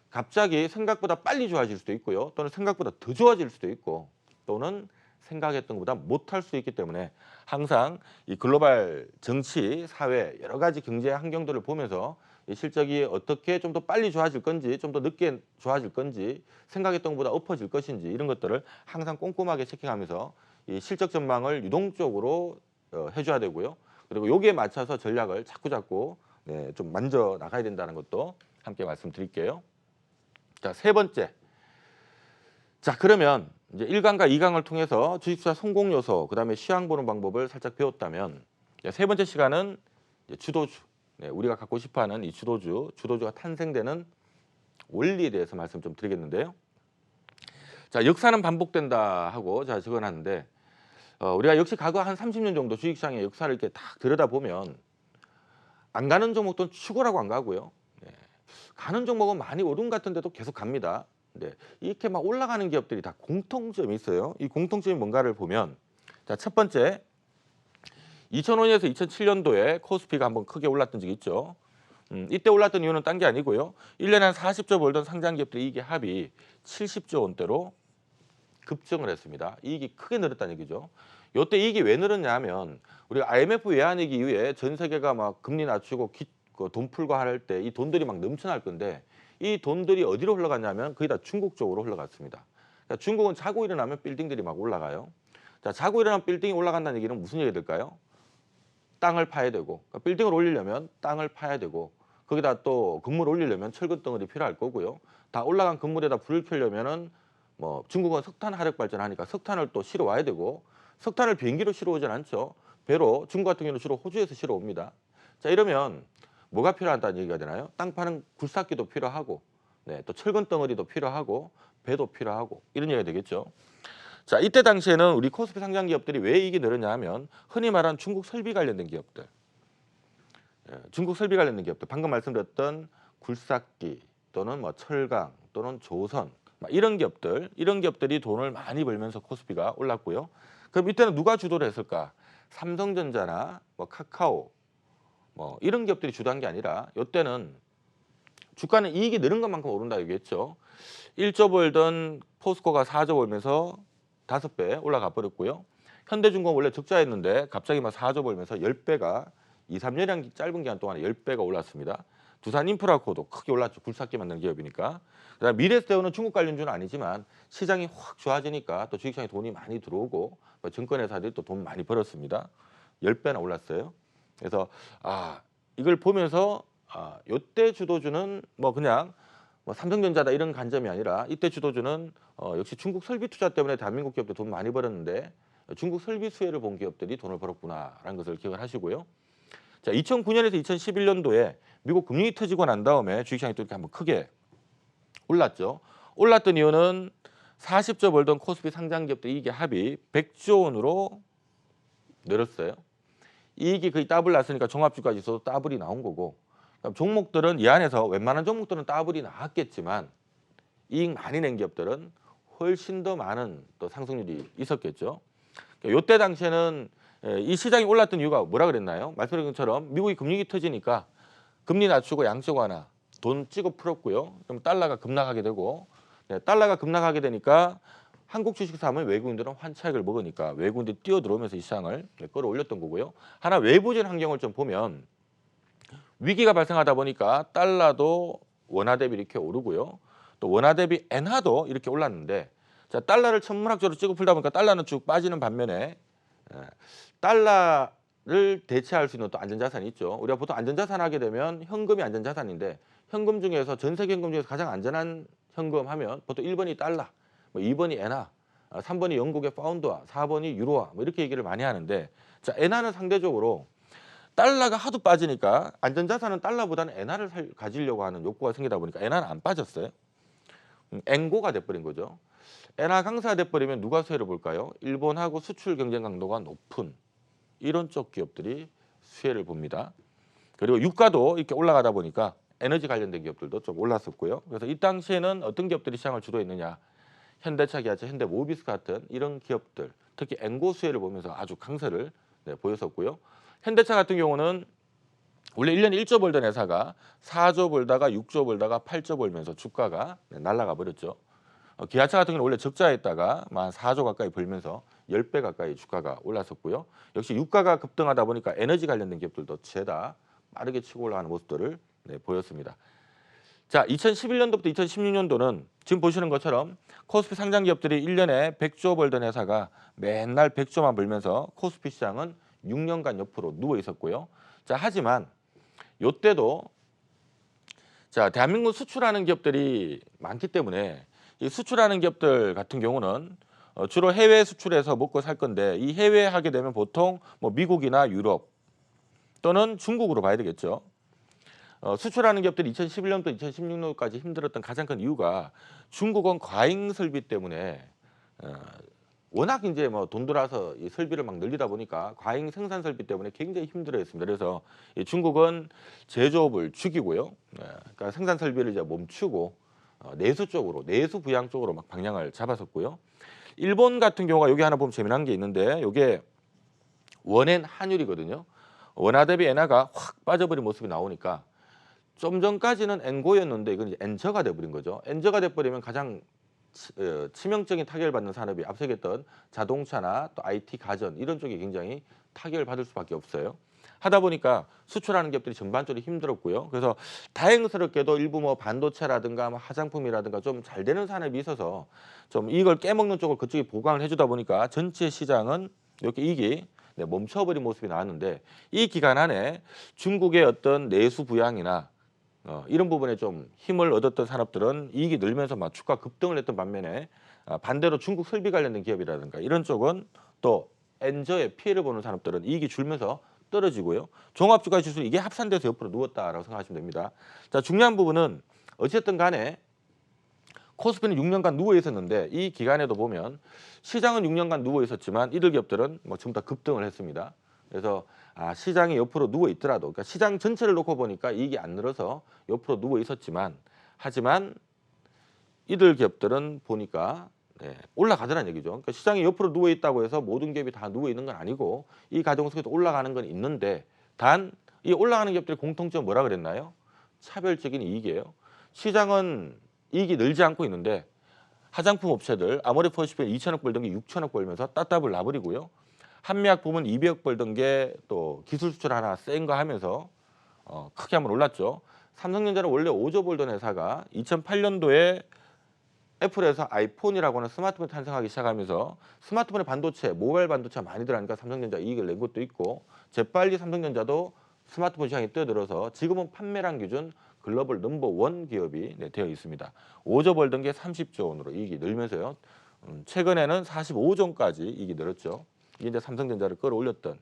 갑자기 생각보다 빨리 좋아질 수도 있고요. 또는 생각보다 더 좋아질 수도 있고 또는 생각했던 것보다 못할 수 있기 때문에 항상 이 글로벌 정치, 사회 여러 가지 경제 환경들을 보면서 이 실적이 어떻게 좀 더 빨리 좋아질 건지 좀 더 늦게 좋아질 건지 생각했던 것보다 엎어질 것인지 이런 것들을 항상 꼼꼼하게 체킹하면서 이 실적 전망을 유동적으로 해줘야 되고요. 그리고 여기에 맞춰서 전략을 자꾸 좀 만져 나가야 된다는 것도 함께 말씀드릴게요. 자, 세 번째. 자, 그러면 이제 1강과 2강을 통해서 주식투자 성공 요소, 그다음에 시황 보는 방법을 살짝 배웠다면 세 번째 시간은 이제 주도주. 우리가 갖고 싶어하는 이 주도주가 탄생되는 원리에 대해서 말씀 좀 드리겠는데요. 자, 역사는 반복된다 하고 자 적어놨는데 우리가 역시 과거 한 30년 정도 주식시장의 역사를 이렇게 딱 들여다보면 안 가는 종목도 추월하고 안 가고요. 가는 종목은 많이 오른 같은데도 계속 갑니다. 이렇게 막 올라가는 기업들이 다 공통점이 있어요. 이 공통점이 뭔가를 보면 자, 첫 번째 2005년에서 2007년도에 코스피가 한번 크게 올랐던 적이 있죠. 이때 올랐던 이유는 딴 게 아니고요. 1년에 한 40조 벌던 상장 기업들의 이익의 합이 70조 원대로 급증을 했습니다. 이익이 크게 늘었다는 얘기죠. 이때 이익이 왜 늘었냐 하면 우리가 IMF 외환위기 이후에 전 세계가 막 금리 낮추고 돈 풀고 할 때 이 돈들이 막 넘쳐날 건데 이 돈들이 어디로 흘러갔냐면 거의 다 중국 쪽으로 흘러갔습니다. 그러니까 중국은 자고 일어나면 빌딩들이 막 올라가요. 자, 자고 일어나면 빌딩이 올라간다는 얘기는 무슨 얘기 될까요? 땅을 파야 되고 그러니까 빌딩을 올리려면 땅을 파야 되고 거기다 또 건물 올리려면 철근 덩어리 필요할 거고요. 다 올라간 건물에다 불을 켜려면은 뭐 중국은 석탄 화력 발전하니까 석탄을 또 실어 와야 되고 석탄을 비행기로 실어 오진 않죠. 배로 중국 같은 경우는 주로 호주에서 실어 옵니다. 자 이러면 뭐가 필요하다는 얘기가 되나요? 땅 파는 굴삭기도 필요하고 네, 또 철근 덩어리도 필요하고 배도 필요하고 이런 얘기가 되겠죠. 자 이때 당시에는 우리 코스피 상장 기업들이 왜 이익이 늘었냐 하면 흔히 말하는 중국 설비 관련된 기업들 중국 설비 관련된 기업들 방금 말씀드렸던 굴삭기 또는 뭐 철강 또는 조선 이런 기업들이 돈을 많이 벌면서 코스피가 올랐고요. 그럼 이때는 누가 주도를 했을까? 삼성전자나 뭐 카카오 뭐 이런 기업들이 주도한 게 아니라 이때는 주가는 이익이 늘은 것만큼 오른다 얘기했죠. 1조 벌던 포스코가 4조 벌면서 5배 올라가 버렸고요. 현대중공 원래 적자였는데 갑자기 막 4조 벌면서 10배가 2, 3년이란 짧은 기간 동안에 10배가 올랐습니다. 두산인프라코도 크게 올랐죠. 굴삭기 만드는 기업이니까. 그다음에 미래에셋은 중국 관련주는 아니지만 시장이 확 좋아지니까 또 주식시장에 돈이 많이 들어오고 증권회사들이 또 돈 많이 벌었습니다. 10배나 올랐어요. 그래서 이걸 보면서 이때 주도주는 뭐 그냥 뭐 삼성전자다 이런 관점이 아니라 이때 주도주는 역시 중국 설비 투자 때문에 대한민국 기업들 돈 많이 벌었는데 중국 설비 수혜를 본 기업들이 돈을 벌었구나라는 것을 기억을 하시고요. 자, 2009년에서 2011년도에 미국 금융이 터지고 난 다음에 주식시장이 또 이렇게 한번 크게 올랐죠. 올랐던 이유는 40조 벌던 코스피 상장 기업들 이익의 합이 100조 원으로 늘었어요. 이익이 거의 더블 났으니까 종합주가 지수도 더블이 나온 거고 그럼 종목들은 이 안에서 웬만한 종목들은 더블이 나왔겠지만 이익 많이 낸 기업들은 훨씬 더 많은 또 상승률이 있었겠죠. 이때 당시에는 이 시장이 올랐던 이유가 뭐라 그랬나요? 말씀드린 것처럼 미국이 금융이 터지니까 금리 낮추고 양적 완화, 돈 찍어 풀었고요. 그럼 달러가 급락하게 되고 달러가 급락하게 되니까 한국 주식 사면 외국인들은 환차익을 먹으니까 외국인들이 뛰어들어오면서 이 시장을 끌어올렸던 거고요. 하나 외부적인 환경을 좀 보면 위기가 발생하다 보니까 달러도 원화 대비 이렇게 오르고요. 또 원화 대비 엔화도 이렇게 올랐는데 자, 달러를 천문학적으로 찍어 풀다 보니까 달러는 쭉 빠지는 반면에 달러를 대체할 수 있는 또 안전자산이 있죠. 우리가 보통 안전자산 하게 되면 현금이 안전자산인데 현금 중에서 전 세계 현금 중에서 가장 안전한 현금 하면 보통 1번이 달러, 뭐 2번이 엔화, 3번이 영국의 파운드화, 4번이 유로화 뭐 이렇게 얘기를 많이 하는데 자, 엔화는 상대적으로 달러가 하도 빠지니까 안전자산은 달러보다는 엔화를 가지려고 하는 욕구가 생기다 보니까 엔화는 안 빠졌어요. 엔고가 돼버린 거죠. 엔화 강세가 돼버리면 누가 수혜를 볼까요? 일본하고 수출 경쟁 강도가 높은 이런 쪽 기업들이 수혜를 봅니다. 그리고 유가도 이렇게 올라가다 보니까 에너지 관련된 기업들도 좀 올랐었고요. 그래서 이 당시에는 어떤 기업들이 시장을 주도했느냐. 현대차, 기아차, 현대모비스 같은 이런 기업들, 특히 엔고 수혜를 보면서 아주 강세를 보였었고요. 현대차 같은 경우는 원래 1년에 1조 벌던 회사가 4조 벌다가 6조 벌다가 8조 벌면서 주가가 날아가 버렸죠. 기아차 같은 경우는 원래 적자였다가 한 4조 가까이 벌면서 10배 가까이 주가가 올랐었고요. 역시 유가가 급등하다 보니까 에너지 관련된 기업들도 죄다 빠르게 치고 올라가는 모습들을 보였습니다. 자, 2011년도부터 2016년도는 지금 보시는 것처럼 코스피 상장 기업들이 1년에 100조 벌던 회사가 맨날 100조만 벌면서 코스피 시장은 6년간 옆으로 누워 있었고요. 자, 하지만 이때도 자, 대한민국 수출하는 기업들이 많기 때문에 이 수출하는 기업들 같은 경우는 주로 해외 수출해서 먹고 살 건데 이 해외 하게 되면 보통 뭐 미국이나 유럽 또는 중국으로 봐야 되겠죠. 수출하는 기업들이 2011년부터 2016년까지 힘들었던 가장 큰 이유가 중국은 과잉 설비 때문에 워낙 이제 뭐 돈 들어서 이 설비를 막 늘리다 보니까 과잉 생산 설비 때문에 굉장히 힘들어했습니다. 그래서 이 중국은 제조업을 죽이고요. 그러니까 생산 설비를 이제 멈추고 내수 쪽으로 내수 부양 쪽으로 막 방향을 잡았었고요. 일본 같은 경우가 여기 하나 보면 재미난 게 있는데 이게 원엔 환율이거든요. 원화 대비 엔화가 확 빠져버린 모습이 나오니까 좀 전까지는 엔고였는데 이건 이제 엔저가 돼버린 거죠. 엔저가 돼버리면 가장 치명적인 타격을 받는 산업이 앞서겠던 자동차나 또 IT, 가전 이런 쪽이 굉장히 타격을 받을 수밖에 없어요. 하다 보니까 수출하는 기업들이 전반적으로 힘들었고요. 그래서 다행스럽게도 일부 뭐 반도체라든가 뭐 화장품이라든가 좀 잘 되는 산업이 있어서 좀 이걸 깨먹는 쪽을 그쪽이 보강을 해주다 보니까 전체 시장은 이렇게 이익이 멈춰버린 모습이 나왔는데 이 기간 안에 중국의 어떤 내수 부양이나 이런 부분에 좀 힘을 얻었던 산업들은 이익이 늘면서 막 주가 급등을 했던 반면에 반대로 중국 설비 관련된 기업이라든가 이런 쪽은 또 엔저에 피해를 보는 산업들은 이익이 줄면서 떨어지고요. 종합주가 지수 이게 합산돼서 옆으로 누웠다라고 생각하시면 됩니다. 자, 중요한 부분은 어쨌든 간에 코스피는 6년간 누워 있었는데 이 기간에도 보면 시장은 6년간 누워 있었지만 이들 기업들은 뭐 전부 다 급등을 했습니다. 그래서 시장이 옆으로 누워 있더라도 그러니까 시장 전체를 놓고 보니까 이익이 안 늘어서 옆으로 누워 있었지만 하지만 이들 기업들은 보니까 올라가더라는 얘기죠. 그러니까 시장이 옆으로 누워 있다고 해서 모든 기업이 다 누워 있는 건 아니고 이 과정 속에서 올라가는 건 있는데 단 이 올라가는 기업들의 공통점 뭐라 그랬나요? 차별적인 이익이에요. 시장은 이익이 늘지 않고 있는데 화장품 업체들 아모레퍼시픽 2천억 벌던 게 6천억 벌면서 따따블 나버리고요. 한미약품은 200억 벌던 게 또 기술 수출 하나 센 거 하면서 크게 한번 올랐죠. 삼성전자는 원래 5조 벌던 회사가 2008년도에 애플에서 아이폰이라고 하는 스마트폰이 탄생하기 시작하면서 스마트폰의 반도체, 모바일 반도체가 많이 들어가니까 삼성전자 이익을 낸 것도 있고 재빨리 삼성전자도 스마트폰 시장에 뛰어들어서 지금은 판매량 기준 글로벌 넘버 원 기업이 되어 있습니다. 5조 벌던 게 30조 원으로 이익이 늘면서요. 최근에는 45조 원까지 이익이 늘었죠. 이게 이제 삼성전자를 끌어올렸던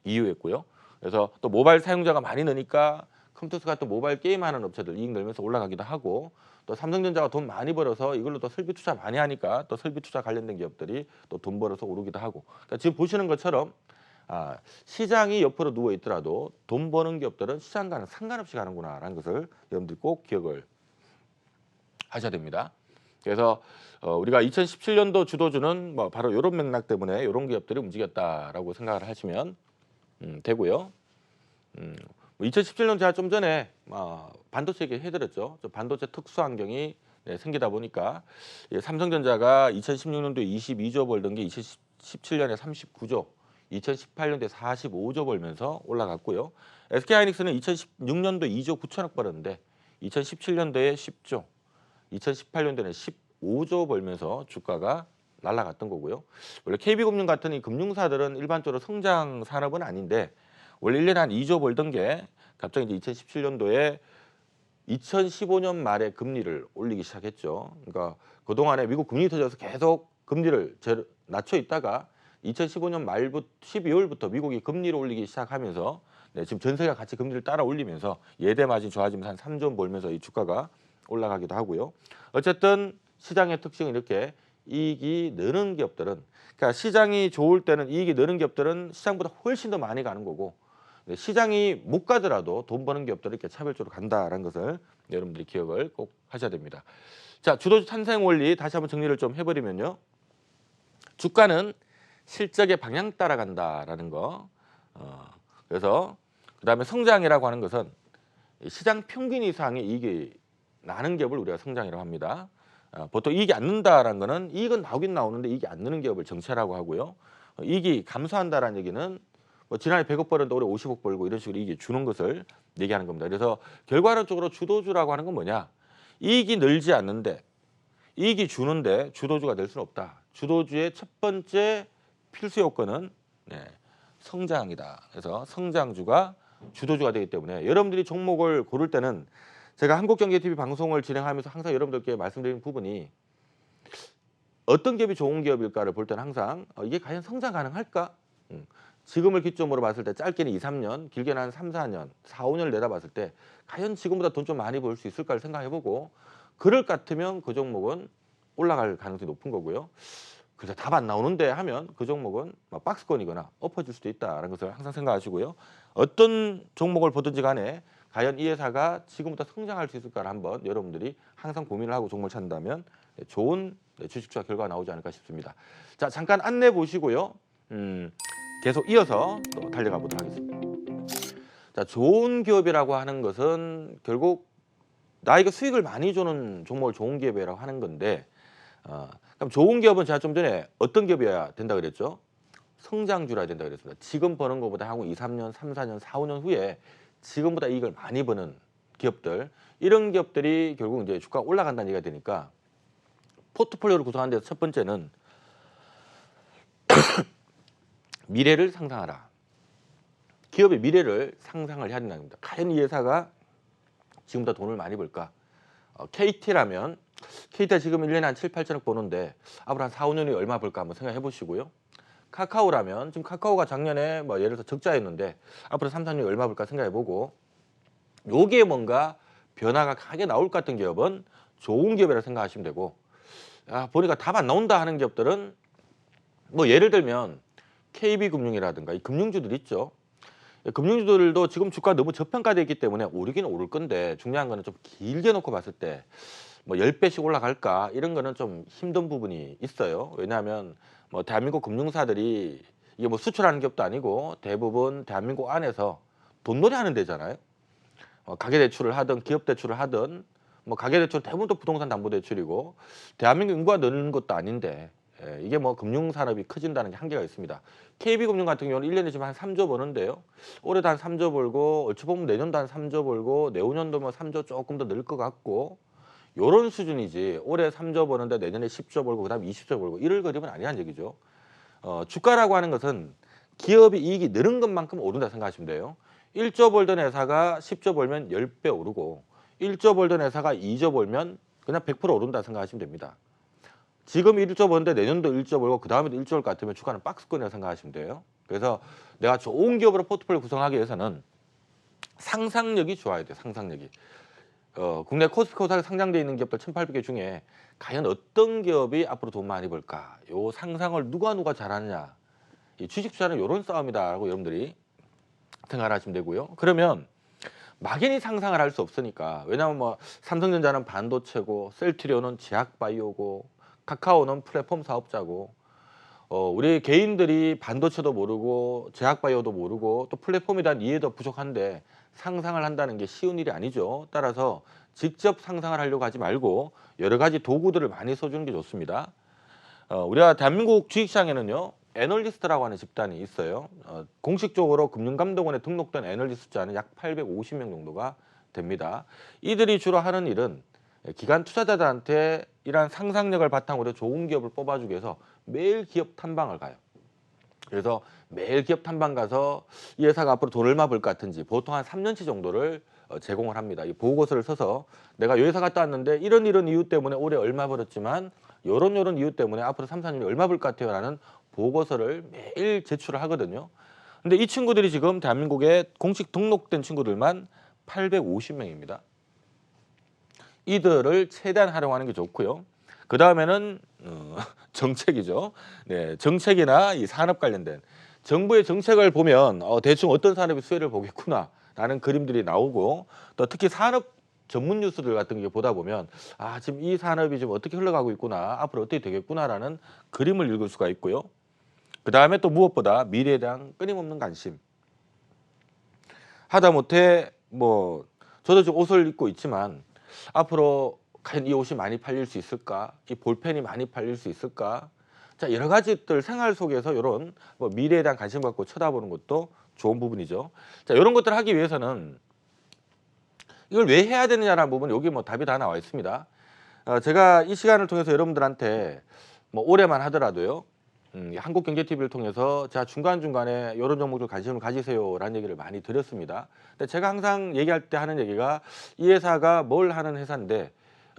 이유였고요. 그래서 또 모바일 사용자가 많이 느니까 컴투스 같은 모바일 게임하는 업체들 이익 늘면서 올라가기도 하고 또 삼성전자가 돈 많이 벌어서 이걸로 또 설비 투자 많이 하니까 또 설비 투자 관련된 기업들이 또 돈 벌어서 오르기도 하고 그러니까 지금 보시는 것처럼 시장이 옆으로 누워 있더라도 돈 버는 기업들은 시장과는 상관없이 가는구나라는 것을 여러분들이 꼭 기억을 하셔야 됩니다. 그래서 우리가 2017년도 주도주는 뭐 바로 이런 맥락 때문에 이런 기업들이 움직였다라고 생각을 하시면 되고요. 2017년 제가 좀 전에 반도체 얘기 해드렸죠. 반도체 특수 환경이 생기다 보니까 삼성전자가 2016년도에 22조 벌던 게 2017년에 39조, 2018년도에 45조 벌면서 올라갔고요. SK하이닉스는 2016년도 2조 9천억 벌었는데 2017년도에 10조, 2018년도에는 15조 벌면서 주가가 날아갔던 거고요. 원래 KB금융 같은 이 금융사들은 일반적으로 성장 산업은 아닌데 원래 1년에 한 2조 벌던 게 갑자기 이제 2017년도에 2015년 말에 금리를 올리기 시작했죠. 그러니까 그동안에 미국 금리 터져서 계속 금리를 낮춰 있다가 2015년 말부터 12월부터 미국이 금리를 올리기 시작하면서 지금 전 세계가 같이 금리를 따라 올리면서 예대 마진이 좋아지면서 한 3조 원 벌면서 이 주가가 올라가기도 하고요. 어쨌든 시장의 특징은 이렇게 이익이 느는 기업들은 그러니까 시장이 좋을 때는 이익이 느는 기업들은 시장보다 훨씬 더 많이 가는 거고 시장이 못 가더라도 돈 버는 기업들은 이렇게 차별적으로 간다라는 것을 여러분들이 기억을 꼭 하셔야 됩니다. 자, 주도주 탄생 원리 다시 한번 정리를 좀 해버리면요. 주가는 실적의 방향 따라간다라는 거. 그래서 그다음에 성장이라고 하는 것은 시장 평균 이상의 이익이 나는 기업을 우리가 성장이라고 합니다. 보통 이익이 안 는다라는 거는 이익은 나오긴 나오는데 이익이 안 느는 기업을 정체라고 하고요. 이익이 감소한다라는 얘기는 뭐 지난해 100억 벌었는데 올해 50억 벌고 이런 식으로 이익이 주는 것을 얘기하는 겁니다. 그래서 결과론적으로 주도주라고 하는 건 뭐냐? 이익이 늘지 않는데 이익이 주는데 주도주가 될 수는 없다. 주도주의 첫 번째 필수 요건은 성장이다. 그래서 성장주가 주도주가 되기 때문에 여러분들이 종목을 고를 때는 제가 한국경제TV 방송을 진행하면서 항상 여러분들께 말씀드리는 부분이 어떤 기업이 좋은 기업일까를 볼 때는 항상 이게 과연 성장 가능할까? 지금을 기점으로 봤을 때 짧게는 2, 3년, 길게는 한 3, 4년, 4, 5년을 내다봤을 때 과연 지금보다 돈 좀 많이 벌 수 있을까를 생각해보고 그럴 것 같으면 그 종목은 올라갈 가능성이 높은 거고요. 그래서 답 안 나오는데 하면 그 종목은 박스권이거나 엎어질 수도 있다는 것을 항상 생각하시고요. 어떤 종목을 보든지 간에 과연 이 회사가 지금보다 성장할 수 있을까를 한번 여러분들이 항상 고민을 하고 종목을 찾는다면 좋은 주식 투자 결과가 나오지 않을까 싶습니다. 자, 잠깐 안내 보시고요. 계속 이어서 또 달려가 보도록 하겠습니다. 자, 좋은 기업이라고 하는 것은 결국 나에게 수익을 많이 주는 종목을 좋은 기업이라고 하는 건데 그럼 좋은 기업은 제가 좀 전에 어떤 기업이어야 된다 그랬죠? 성장주라야 된다 그랬습니다. 지금 버는 것보다 하고 2, 3년, 3, 4년, 4, 5년 후에 지금보다 이익을 많이 버는 기업들 이런 기업들이 결국 이제 주가가 올라간다는 얘기가 되니까 포트폴리오를 구성하는 데서 첫 번째는 미래를 상상하라. 기업의 미래를 상상을 해야 된다는 겁니다. 과연 이 회사가 지금보다 돈을 많이 벌까? KT라면 KT가 지금 1년에 한 7, 8천억 버는데 앞으로 한 4, 5년 후에 얼마 벌까 한번 생각해 보시고요. 카카오라면 지금 카카오가 작년에 뭐 예를 들어서 적자였는데 앞으로 3, 4년 후에 얼마 벌까 생각해 보고 요게 뭔가 변화가 크게 나올 것 같은 기업은 좋은 기업이라 생각하시면 되고 보니까 답 안 나온다 하는 기업들은 뭐 예를 들면 KB금융이라든가 이 금융주들 있죠. 금융주들도 지금 주가 너무 저평가되어 있기 때문에 오르긴 오를 건데 중요한 거는 좀 길게 놓고 봤을 때 뭐 10배씩 올라갈까 이런 거는 좀 힘든 부분이 있어요. 왜냐하면 뭐 대한민국 금융사들이 이게 뭐 수출하는 기업도 아니고 대부분 대한민국 안에서 돈놀이 하는 데잖아요. 가계대출을 하든 기업대출을 하든 뭐 가계대출 대부분 또 부동산 담보대출이고 대한민국 인구가 느는 것도 아닌데 이게 뭐 금융산업이 커진다는 게 한계가 있습니다. KB금융 같은 경우는 1년에 지금 한 3조 버는데요. 올해도 한 3조 벌고 얼추 보면 내년도 한 3조 벌고 내후년도 뭐 3조 조금 더 늘 것 같고 요런 수준이지 올해 3조 버는데 내년에 10조 벌고 그다음에 20조 벌고 이럴 그림은 아니란 얘기죠. 주가라고 하는 것은 기업이 이익이 늘은 것만큼 오른다 생각하시면 돼요. 1조 벌던 회사가 10조 벌면 10배 오르고 1조 벌던 회사가 2조 벌면 그냥 100% 오른다 생각하시면 됩니다. 지금 1조 버는데 내년도 1조 벌고 그 다음에도 1조 올 것 같으면 주가는 박스권이라고 생각하시면 돼요. 그래서 내가 좋은 기업으로 포트폴리오 구성하기 위해서는 상상력이 좋아야 돼요. 상상력이. 국내 코스피코스닥에 상장되어 있는 기업들 1,800개 중에 과연 어떤 기업이 앞으로 돈 많이 벌까? 요 상상을 누가 잘하느냐. 이 주식 투자는 이런 싸움이다라고 여러분들이 생각을 하시면 되고요. 그러면 막연히 상상을 할 수 없으니까 왜냐하면 뭐 삼성전자는 반도체고 셀트리온은 제약바이오고 카카오는 플랫폼 사업자고 우리 개인들이 반도체도 모르고 제약바이오도 모르고 또 플랫폼에 대한 이해도 부족한데 상상을 한다는 게 쉬운 일이 아니죠. 따라서 직접 상상을 하려고 하지 말고 여러 가지 도구들을 많이 써주는 게 좋습니다. 우리가 대한민국 주식시장에는요. 애널리스트라고 하는 집단이 있어요. 공식적으로 금융감독원에 등록된 애널리스트 숫자는 약 850명 정도가 됩니다. 이들이 주로 하는 일은 기관 투자자들한테 이러한 상상력을 바탕으로 좋은 기업을 뽑아주기 위해서 매일 기업 탐방을 가요. 그래서 매일 기업 탐방 가서 이 회사가 앞으로 돈 얼마 벌 것 같은지 보통 한 3년치 정도를 제공을 합니다. 이 보고서를 써서 내가 이 회사 갔다 왔는데 이런 이유 때문에 올해 얼마 벌었지만 요런 이유 때문에 앞으로 3, 4년에 얼마 벌 것 같아요 라는 보고서를 매일 제출을 하거든요. 근데 이 친구들이 지금 대한민국에 공식 등록된 친구들만 850명입니다. 이들을 최대한 활용하는 게 좋고요. 그 다음에는 정책이죠. 네, 정책이나 이 산업 관련된 정부의 정책을 보면 대충 어떤 산업이 수혜를 보겠구나라는 그림들이 나오고 또 특히 산업 전문 뉴스들 같은 게 보다 보면 지금 이 산업이 지금 어떻게 흘러가고 있구나 앞으로 어떻게 되겠구나라는 그림을 읽을 수가 있고요. 그 다음에 또 무엇보다 미래에 대한 끊임없는 관심. 하다못해 뭐 저도 지금 옷을 입고 있지만 앞으로 과연 이 옷이 많이 팔릴 수 있을까? 이 볼펜이 많이 팔릴 수 있을까? 자, 여러 가지들 생활 속에서 이런 뭐 미래에 대한 관심 갖고 쳐다보는 것도 좋은 부분이죠. 자, 이런 것들을 하기 위해서는 이걸 왜 해야 되느냐라는 부분 여기 뭐 답이 다 나와 있습니다. 제가 이 시간을 통해서 여러분들한테 뭐 올해만 하더라도요. 한국경제TV를 통해서 제가 중간중간에 이런 종목들 관심을 가지세요라는 얘기를 많이 드렸습니다. 근데 제가 항상 얘기할 때 하는 얘기가 이 회사가 뭘 하는 회사인데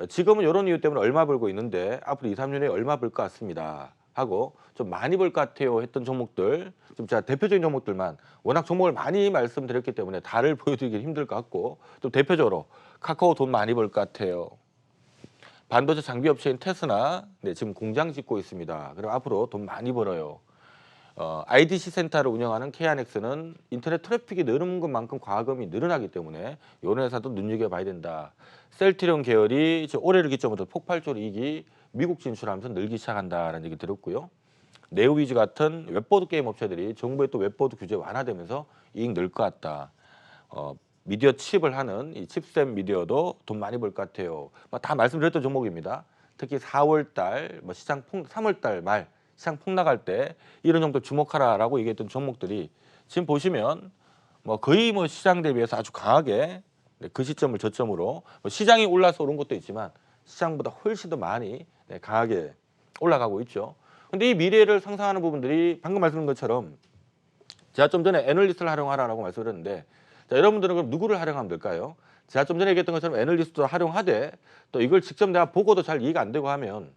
지금은 이런 이유 때문에 얼마 벌고 있는데 앞으로 2, 3년에 얼마 벌 것 같습니다 하고 좀 많이 벌 것 같아요 했던 종목들 좀 제가 대표적인 종목들만 워낙 종목을 많이 말씀드렸기 때문에 다를 보여드리기 힘들 것 같고 좀 대표적으로 카카오 돈 많이 벌 것 같아요. 반도체 장비 업체인 테스나 지금 공장 짓고 있습니다. 그럼 앞으로 돈 많이 벌어요. IDC 센터를 운영하는 KNX는 인터넷 트래픽이 늘는 것만큼 과금이 늘어나기 때문에 이런 회사도 눈여겨봐야 된다. 셀트리온 계열이 올해를 기점으로 폭발적으로 이익이 미국 진출하면서 늘기 시작한다라는 얘기 들었고요. 네오위즈 같은 웹보드 게임 업체들이 정부의 또 웹보드 규제 완화되면서 이익 늘 것 같다. 미디어 칩을 하는 이 칩셋 미디어도 돈 많이 벌 것 같아요. 다 말씀드렸던 종목입니다. 특히 4월 달, 3월 달 말 시장 폭락할 때 이런 정도 주목하라라고 얘기했던 종목들이 지금 보시면 거의 시장 대비해서 아주 강하게 그 시점을 저점으로 시장이 올라서 오른 것도 있지만 시장보다 훨씬 더 많이 강하게 올라가고 있죠. 근데 이 미래를 상상하는 부분들이 방금 말씀드린 것처럼 제가 좀 전에 애널리스트를 활용하라고 말씀드렸는데 자, 여러분들은 그럼 누구를 활용하면 될까요? 제가 좀 전에 얘기했던 것처럼 애널리스트도 활용하되 또 이걸 직접 내가 보고도 잘 이해가 안 되고 하면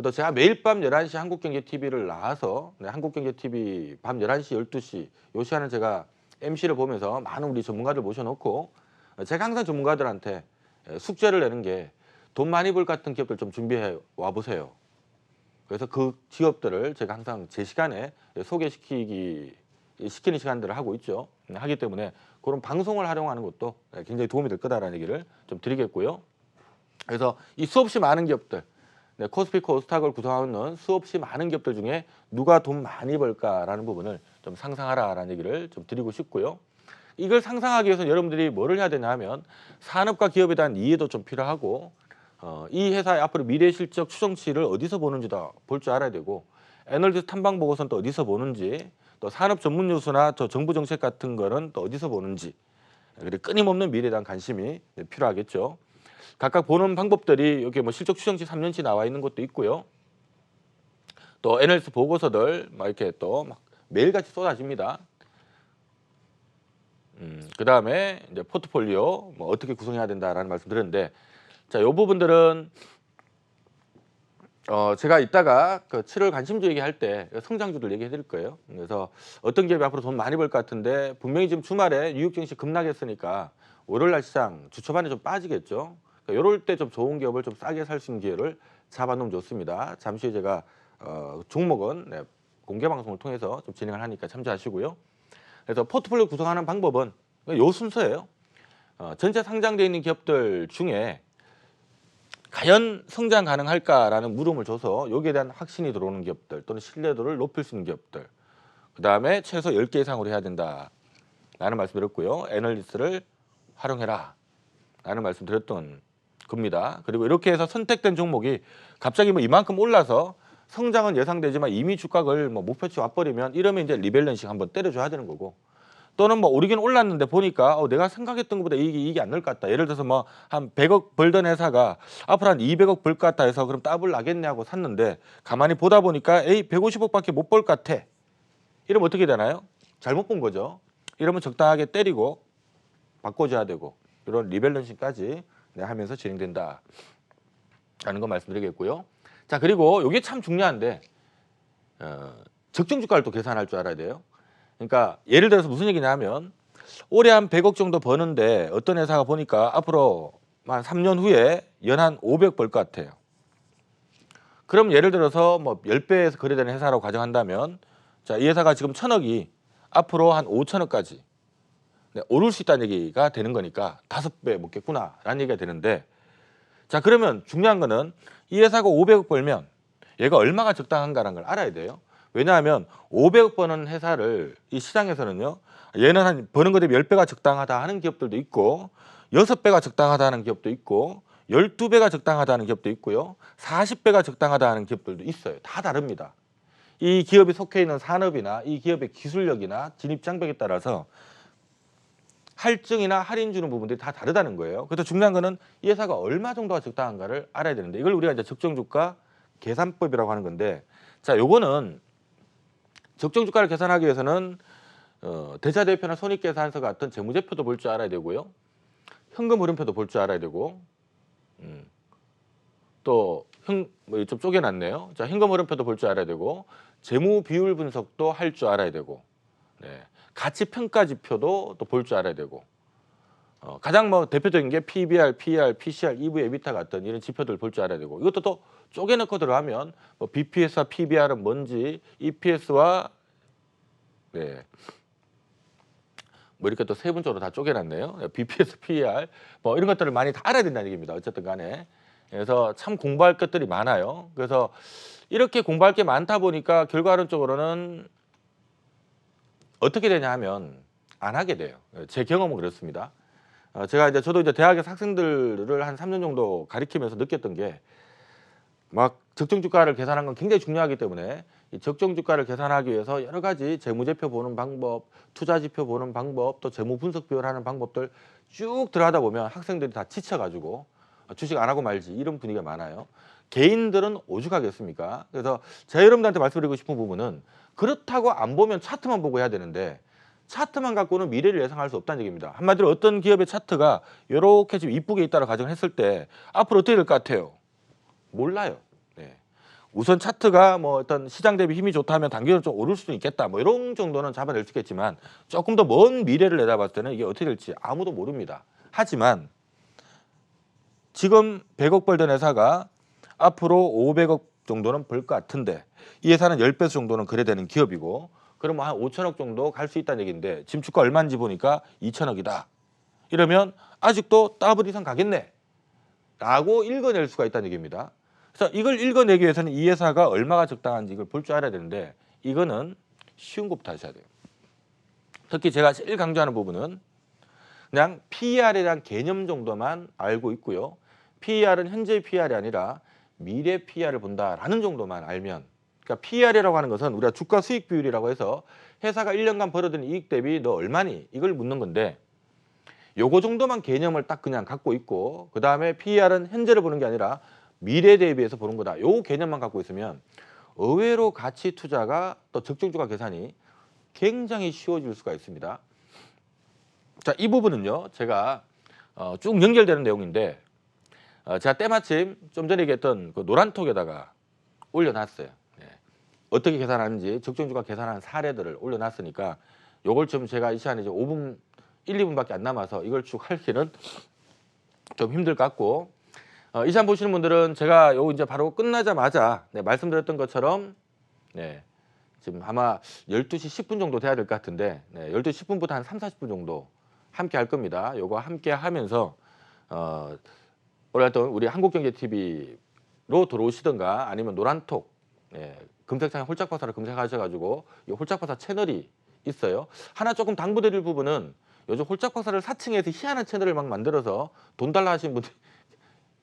또 제가 매일 밤 11시 한국경제TV를 나와서 한국경제TV 밤 11시, 12시 요 시간은 제가 MC를 보면서 많은 우리 전문가들 모셔놓고 제가 항상 전문가들한테 숙제를 내는 게 돈 많이 벌 같은 기업들 좀 준비해 와보세요. 그래서 그 기업들을 제가 항상 제 시간에 시키는 시간들을 하고 있죠. 하기 때문에 그런 방송을 활용하는 것도 굉장히 도움이 될 거다라는 얘기를 좀 드리겠고요. 그래서 이 수없이 많은 기업들, 코스피 코스닥을 구성하는 수없이 많은 기업들 중에 누가 돈 많이 벌까라는 부분을 좀 상상하라라는 얘기를 좀 드리고 싶고요. 이걸 상상하기 위해서 여러분들이 뭐를 해야 되냐 하면 산업과 기업에 대한 이해도 좀 필요하고 이 회사의 앞으로 미래 실적 추정치를 어디서 보는지도 볼 줄 알아야 되고 애널리스트 탐방 보고서는 또 어디서 보는지 또 산업 전문 뉴스나 저 정부 정책 같은 거는 또 어디서 보는지 그리고 끊임없는 미래에 대한 관심이 필요하겠죠. 각각 보는 방법들이 여기 뭐 실적 추정치 3년치 나와 있는 것도 있고요. 또 애널리스트 보고서들 막 이렇게 또 막 매일같이 쏟아집니다. 그다음에 이제 포트폴리오 뭐 어떻게 구성해야 된다라는 말씀 드렸는데 자, 요 부분들은 제가 이따가 그 7월 관심주 얘기할 때 성장주들 얘기해 드릴 거예요. 그래서 어떤 기업이 앞으로 돈 많이 벌 것 같은데 분명히 지금 주말에 뉴욕 증시 급락했으니까 월요일날 시장 주 초반에 좀 빠지겠죠. 그러니까 요럴 때 좀 좋은 기업을 좀 싸게 살 수 있는 기회를 잡아놓으면 좋습니다. 잠시 후에 제가 종목은 공개 방송을 통해서 좀 진행을 하니까 참조하시고요. 그래서 포트폴리오 구성하는 방법은 요 순서예요. 전체 상장되어 있는 기업들 중에 과연 성장 가능할까라는 물음을 줘서 여기에 대한 확신이 들어오는 기업들 또는 신뢰도를 높일 수 있는 기업들 그다음에 최소 10개 이상으로 해야 된다라는 말씀 드렸고요. 애널리스트를 활용해라 라는 말씀 드렸던 겁니다. 그리고 이렇게 해서 선택된 종목이 갑자기 뭐 이만큼 올라서 성장은 예상되지만 이미 주가를 뭐 목표치 와버리면 이러면 이제 리밸런싱 한번 때려줘야 되는 거고 또는 뭐 오르긴 올랐는데 보니까 내가 생각했던 것보다 이익이 안 날 것 같다. 예를 들어서 뭐 한 100억 벌던 회사가 앞으로 한 200억 벌 것 같다 해서 그럼 더블 나겠네 하고 샀는데 가만히 보다 보니까 150억밖에 못 벌 것 같아. 이러면 어떻게 되나요? 잘못 본 거죠. 이러면 적당하게 때리고 바꿔줘야 되고 이런 리밸런싱까지 하면서 진행된다. 라는 거 말씀드리겠고요. 자, 그리고 이게 참 중요한데 적정 주가를 또 계산할 줄 알아야 돼요. 그러니까 예를 들어서 무슨 얘기냐 하면 올해 한 100억 정도 버는데 어떤 회사가 보니까 앞으로 한 3년 후에 연 한 500 벌 것 같아요. 그럼 예를 들어서 뭐 10배에서 거래되는 회사라고 가정한다면 자, 이 회사가 지금 1000억이 앞으로 한 5천억까지 오를 수 있다는 얘기가 되는 거니까 5배 먹겠구나라는 얘기가 되는데 자, 그러면 중요한 거는 이 회사가 500억 벌면 얘가 얼마가 적당한가라는 걸 알아야 돼요. 왜냐하면 500억 버는 회사를 이 시장에서는요. 얘는 한 버는 거 대비 10배가 적당하다 하는 기업들도 있고 6배가 적당하다 하는 기업도 있고 12배가 적당하다 하는 기업도 있고요. 40배가 적당하다 하는 기업들도 있어요. 다 다릅니다. 이 기업이 속해 있는 산업이나 이 기업의 기술력이나 진입 장벽에 따라서 할증이나 할인 주는 부분들이 다 다르다는 거예요. 그래서 중요한 거는 이 회사가 얼마 정도가 적당한가를 알아야 되는데 이걸 우리가 이제 적정 주가 계산법이라고 하는 건데 자, 요거는 적정 주가를 계산하기 위해서는 대차대표나 손익계산서 같은 재무제표도 볼 줄 알아야 되고요. 현금 흐름표도 볼 줄 알아야 되고 또 좀 쪼개놨네요. 자, 현금 흐름표도 볼 줄 알아야 되고 재무 비율 분석도 할 줄 알아야 되고 가치 평가 지표도 또 볼 줄 알아야 되고 가장 뭐 대표적인 게 PBR, PER, PCR, EV, 에비타 같은 이런 지표들 볼 줄 알아야 되고 이것도 또 쪼개놓고 들어가면 뭐 BPS와 PBR은 뭔지 EPS와 뭐 이렇게 또 세분적으로 다 쪼개놨네요. BPS, PER 뭐 이런 것들을 많이 다 알아야 된다는 얘기입니다. 어쨌든 간에 그래서 참 공부할 것들이 많아요. 그래서 이렇게 공부할 게 많다 보니까 결과론적으로는 어떻게 되냐 하면 안 하게 돼요. 제 경험은 그렇습니다. 저도 이제 대학에서 학생들을 한 3년 정도 가리키면서 느꼈던 게 막 적정 주가를 계산하는 건 굉장히 중요하기 때문에 이 적정 주가를 계산하기 위해서 여러 가지 재무제표 보는 방법, 투자지표 보는 방법, 또 재무 분석 비율하는 방법들 쭉 들어가다 보면 학생들이 다 지쳐가지고 주식 안 하고 말지 이런 분위기가 많아요. 개인들은 오죽하겠습니까? 그래서 제가 여러분들한테 말씀드리고 싶은 부분은 그렇다고 안 보면 차트만 보고 해야 되는데 차트만 갖고는 미래를 예상할 수 없다는 얘기입니다. 한마디로 어떤 기업의 차트가 이렇게 지금 이쁘게 있다고 가정을 했을 때 앞으로 어떻게 될 것 같아요? 몰라요. 네. 우선 차트가 뭐 어떤 시장 대비 힘이 좋다 하면 단기적으로 좀 오를 수도 있겠다. 뭐 이런 정도는 잡아낼 수 있겠지만 조금 더 먼 미래를 내다봤을 때는 이게 어떻게 될지 아무도 모릅니다. 하지만 지금 100억 벌던 회사가 앞으로 500억 정도는 벌 것 같은데 이 회사는 10배수 정도는 거래되는 기업이고 그러면 한 5천억 정도 갈 수 있다는 얘기인데 지금 주가 얼마인지 보니까 2천억이다. 이러면 아직도 더블 이상 가겠네. 라고 읽어낼 수가 있다는 얘기입니다. 그래서 이걸 읽어내기 위해서는 이 회사가 얼마가 적당한지 이걸 볼 줄 알아야 되는데 이거는 쉬운 것부터 하셔야 돼요. 특히 제가 제일 강조하는 부분은 그냥 PER에 대한 개념 정도만 알고 있고요. PER은 현재 PER이 아니라 미래 PER을 본다라는 정도만 알면, 그러니까 PER이라고 하는 것은 우리가 주가 수익 비율이라고 해서 회사가 1년간 벌어들인 이익 대비 너 얼마니? 이걸 묻는 건데 요거 정도만 개념을 딱 그냥 갖고 있고 그다음에 PER은 현재를 보는 게 아니라 미래 대비해서 보는 거다. 요 개념만 갖고 있으면 의외로 가치 투자가 또 적정주가 계산이 굉장히 쉬워질 수가 있습니다. 자, 이 부분은요. 제가 쭉 연결되는 내용인데 제가 때마침 좀 전에 얘기했던 그 노란톡에다가 올려놨어요. 네. 어떻게 계산하는지 적정주가 계산하는 사례들을 올려놨으니까 요걸 좀 제가 이 시간에 이제 5분, 1, 2분밖에 안 남아서 이걸 쭉 하기는 좀 힘들 것 같고 이 시간 보시는 분들은 제가 요 이제 바로 끝나자마자 네, 말씀드렸던 것처럼 네, 지금 아마 12시 10분 정도 돼야 될 것 같은데 네, 12시 10분부터 한 3, 40분 정도 함께 할 겁니다. 요거 함께 하면서 오늘 우리 한국경제TV로 들어오시든가 아니면 노란톡 예, 검색창에 홀짝박사를 검색하셔가지고 이 홀짝박사 채널이 있어요. 하나 조금 당부드릴 부분은 요즘 홀짝박사를 사칭해서 희한한 채널을 막 만들어서 돈 달라 하시는 분들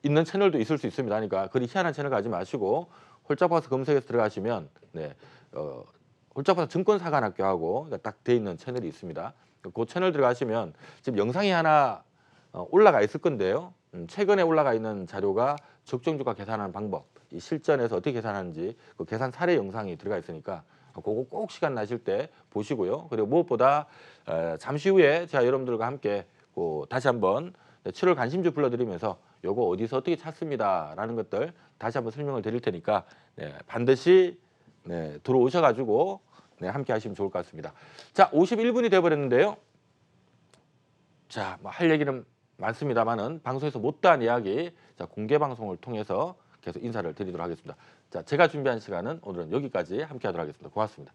있는 채널도 있을 수 있습니다. 그러니까 그리 희한한 채널 가지 마시고 홀짝박사 검색해서 들어가시면 네, 홀짝박사 증권사관학교하고 딱 돼 있는 채널이 있습니다. 그 채널 들어가시면 지금 영상이 하나 올라가 있을 건데요. 최근에 올라가 있는 자료가 적정주가 계산하는 방법, 이 실전에서 어떻게 계산하는지 그 계산 사례 영상이 들어가 있으니까 그거 꼭 시간 나실 때 보시고요. 그리고 무엇보다 잠시 후에 제가 여러분들과 함께 다시 한번 7월 관심주 불러드리면서 요거 어디서 어떻게 찾습니다라는 것들 다시 한번 설명을 드릴 테니까 네, 반드시 네, 들어오셔가지고 네, 함께 하시면 좋을 것 같습니다. 자, 51분이 돼버렸는데요. 자, 뭐 할 얘기는 많습니다만은 방송에서 못다한 이야기 자, 공개 방송을 통해서 계속 인사를 드리도록 하겠습니다. 자, 제가 준비한 시간은 오늘은 여기까지 함께 하도록 하겠습니다. 고맙습니다.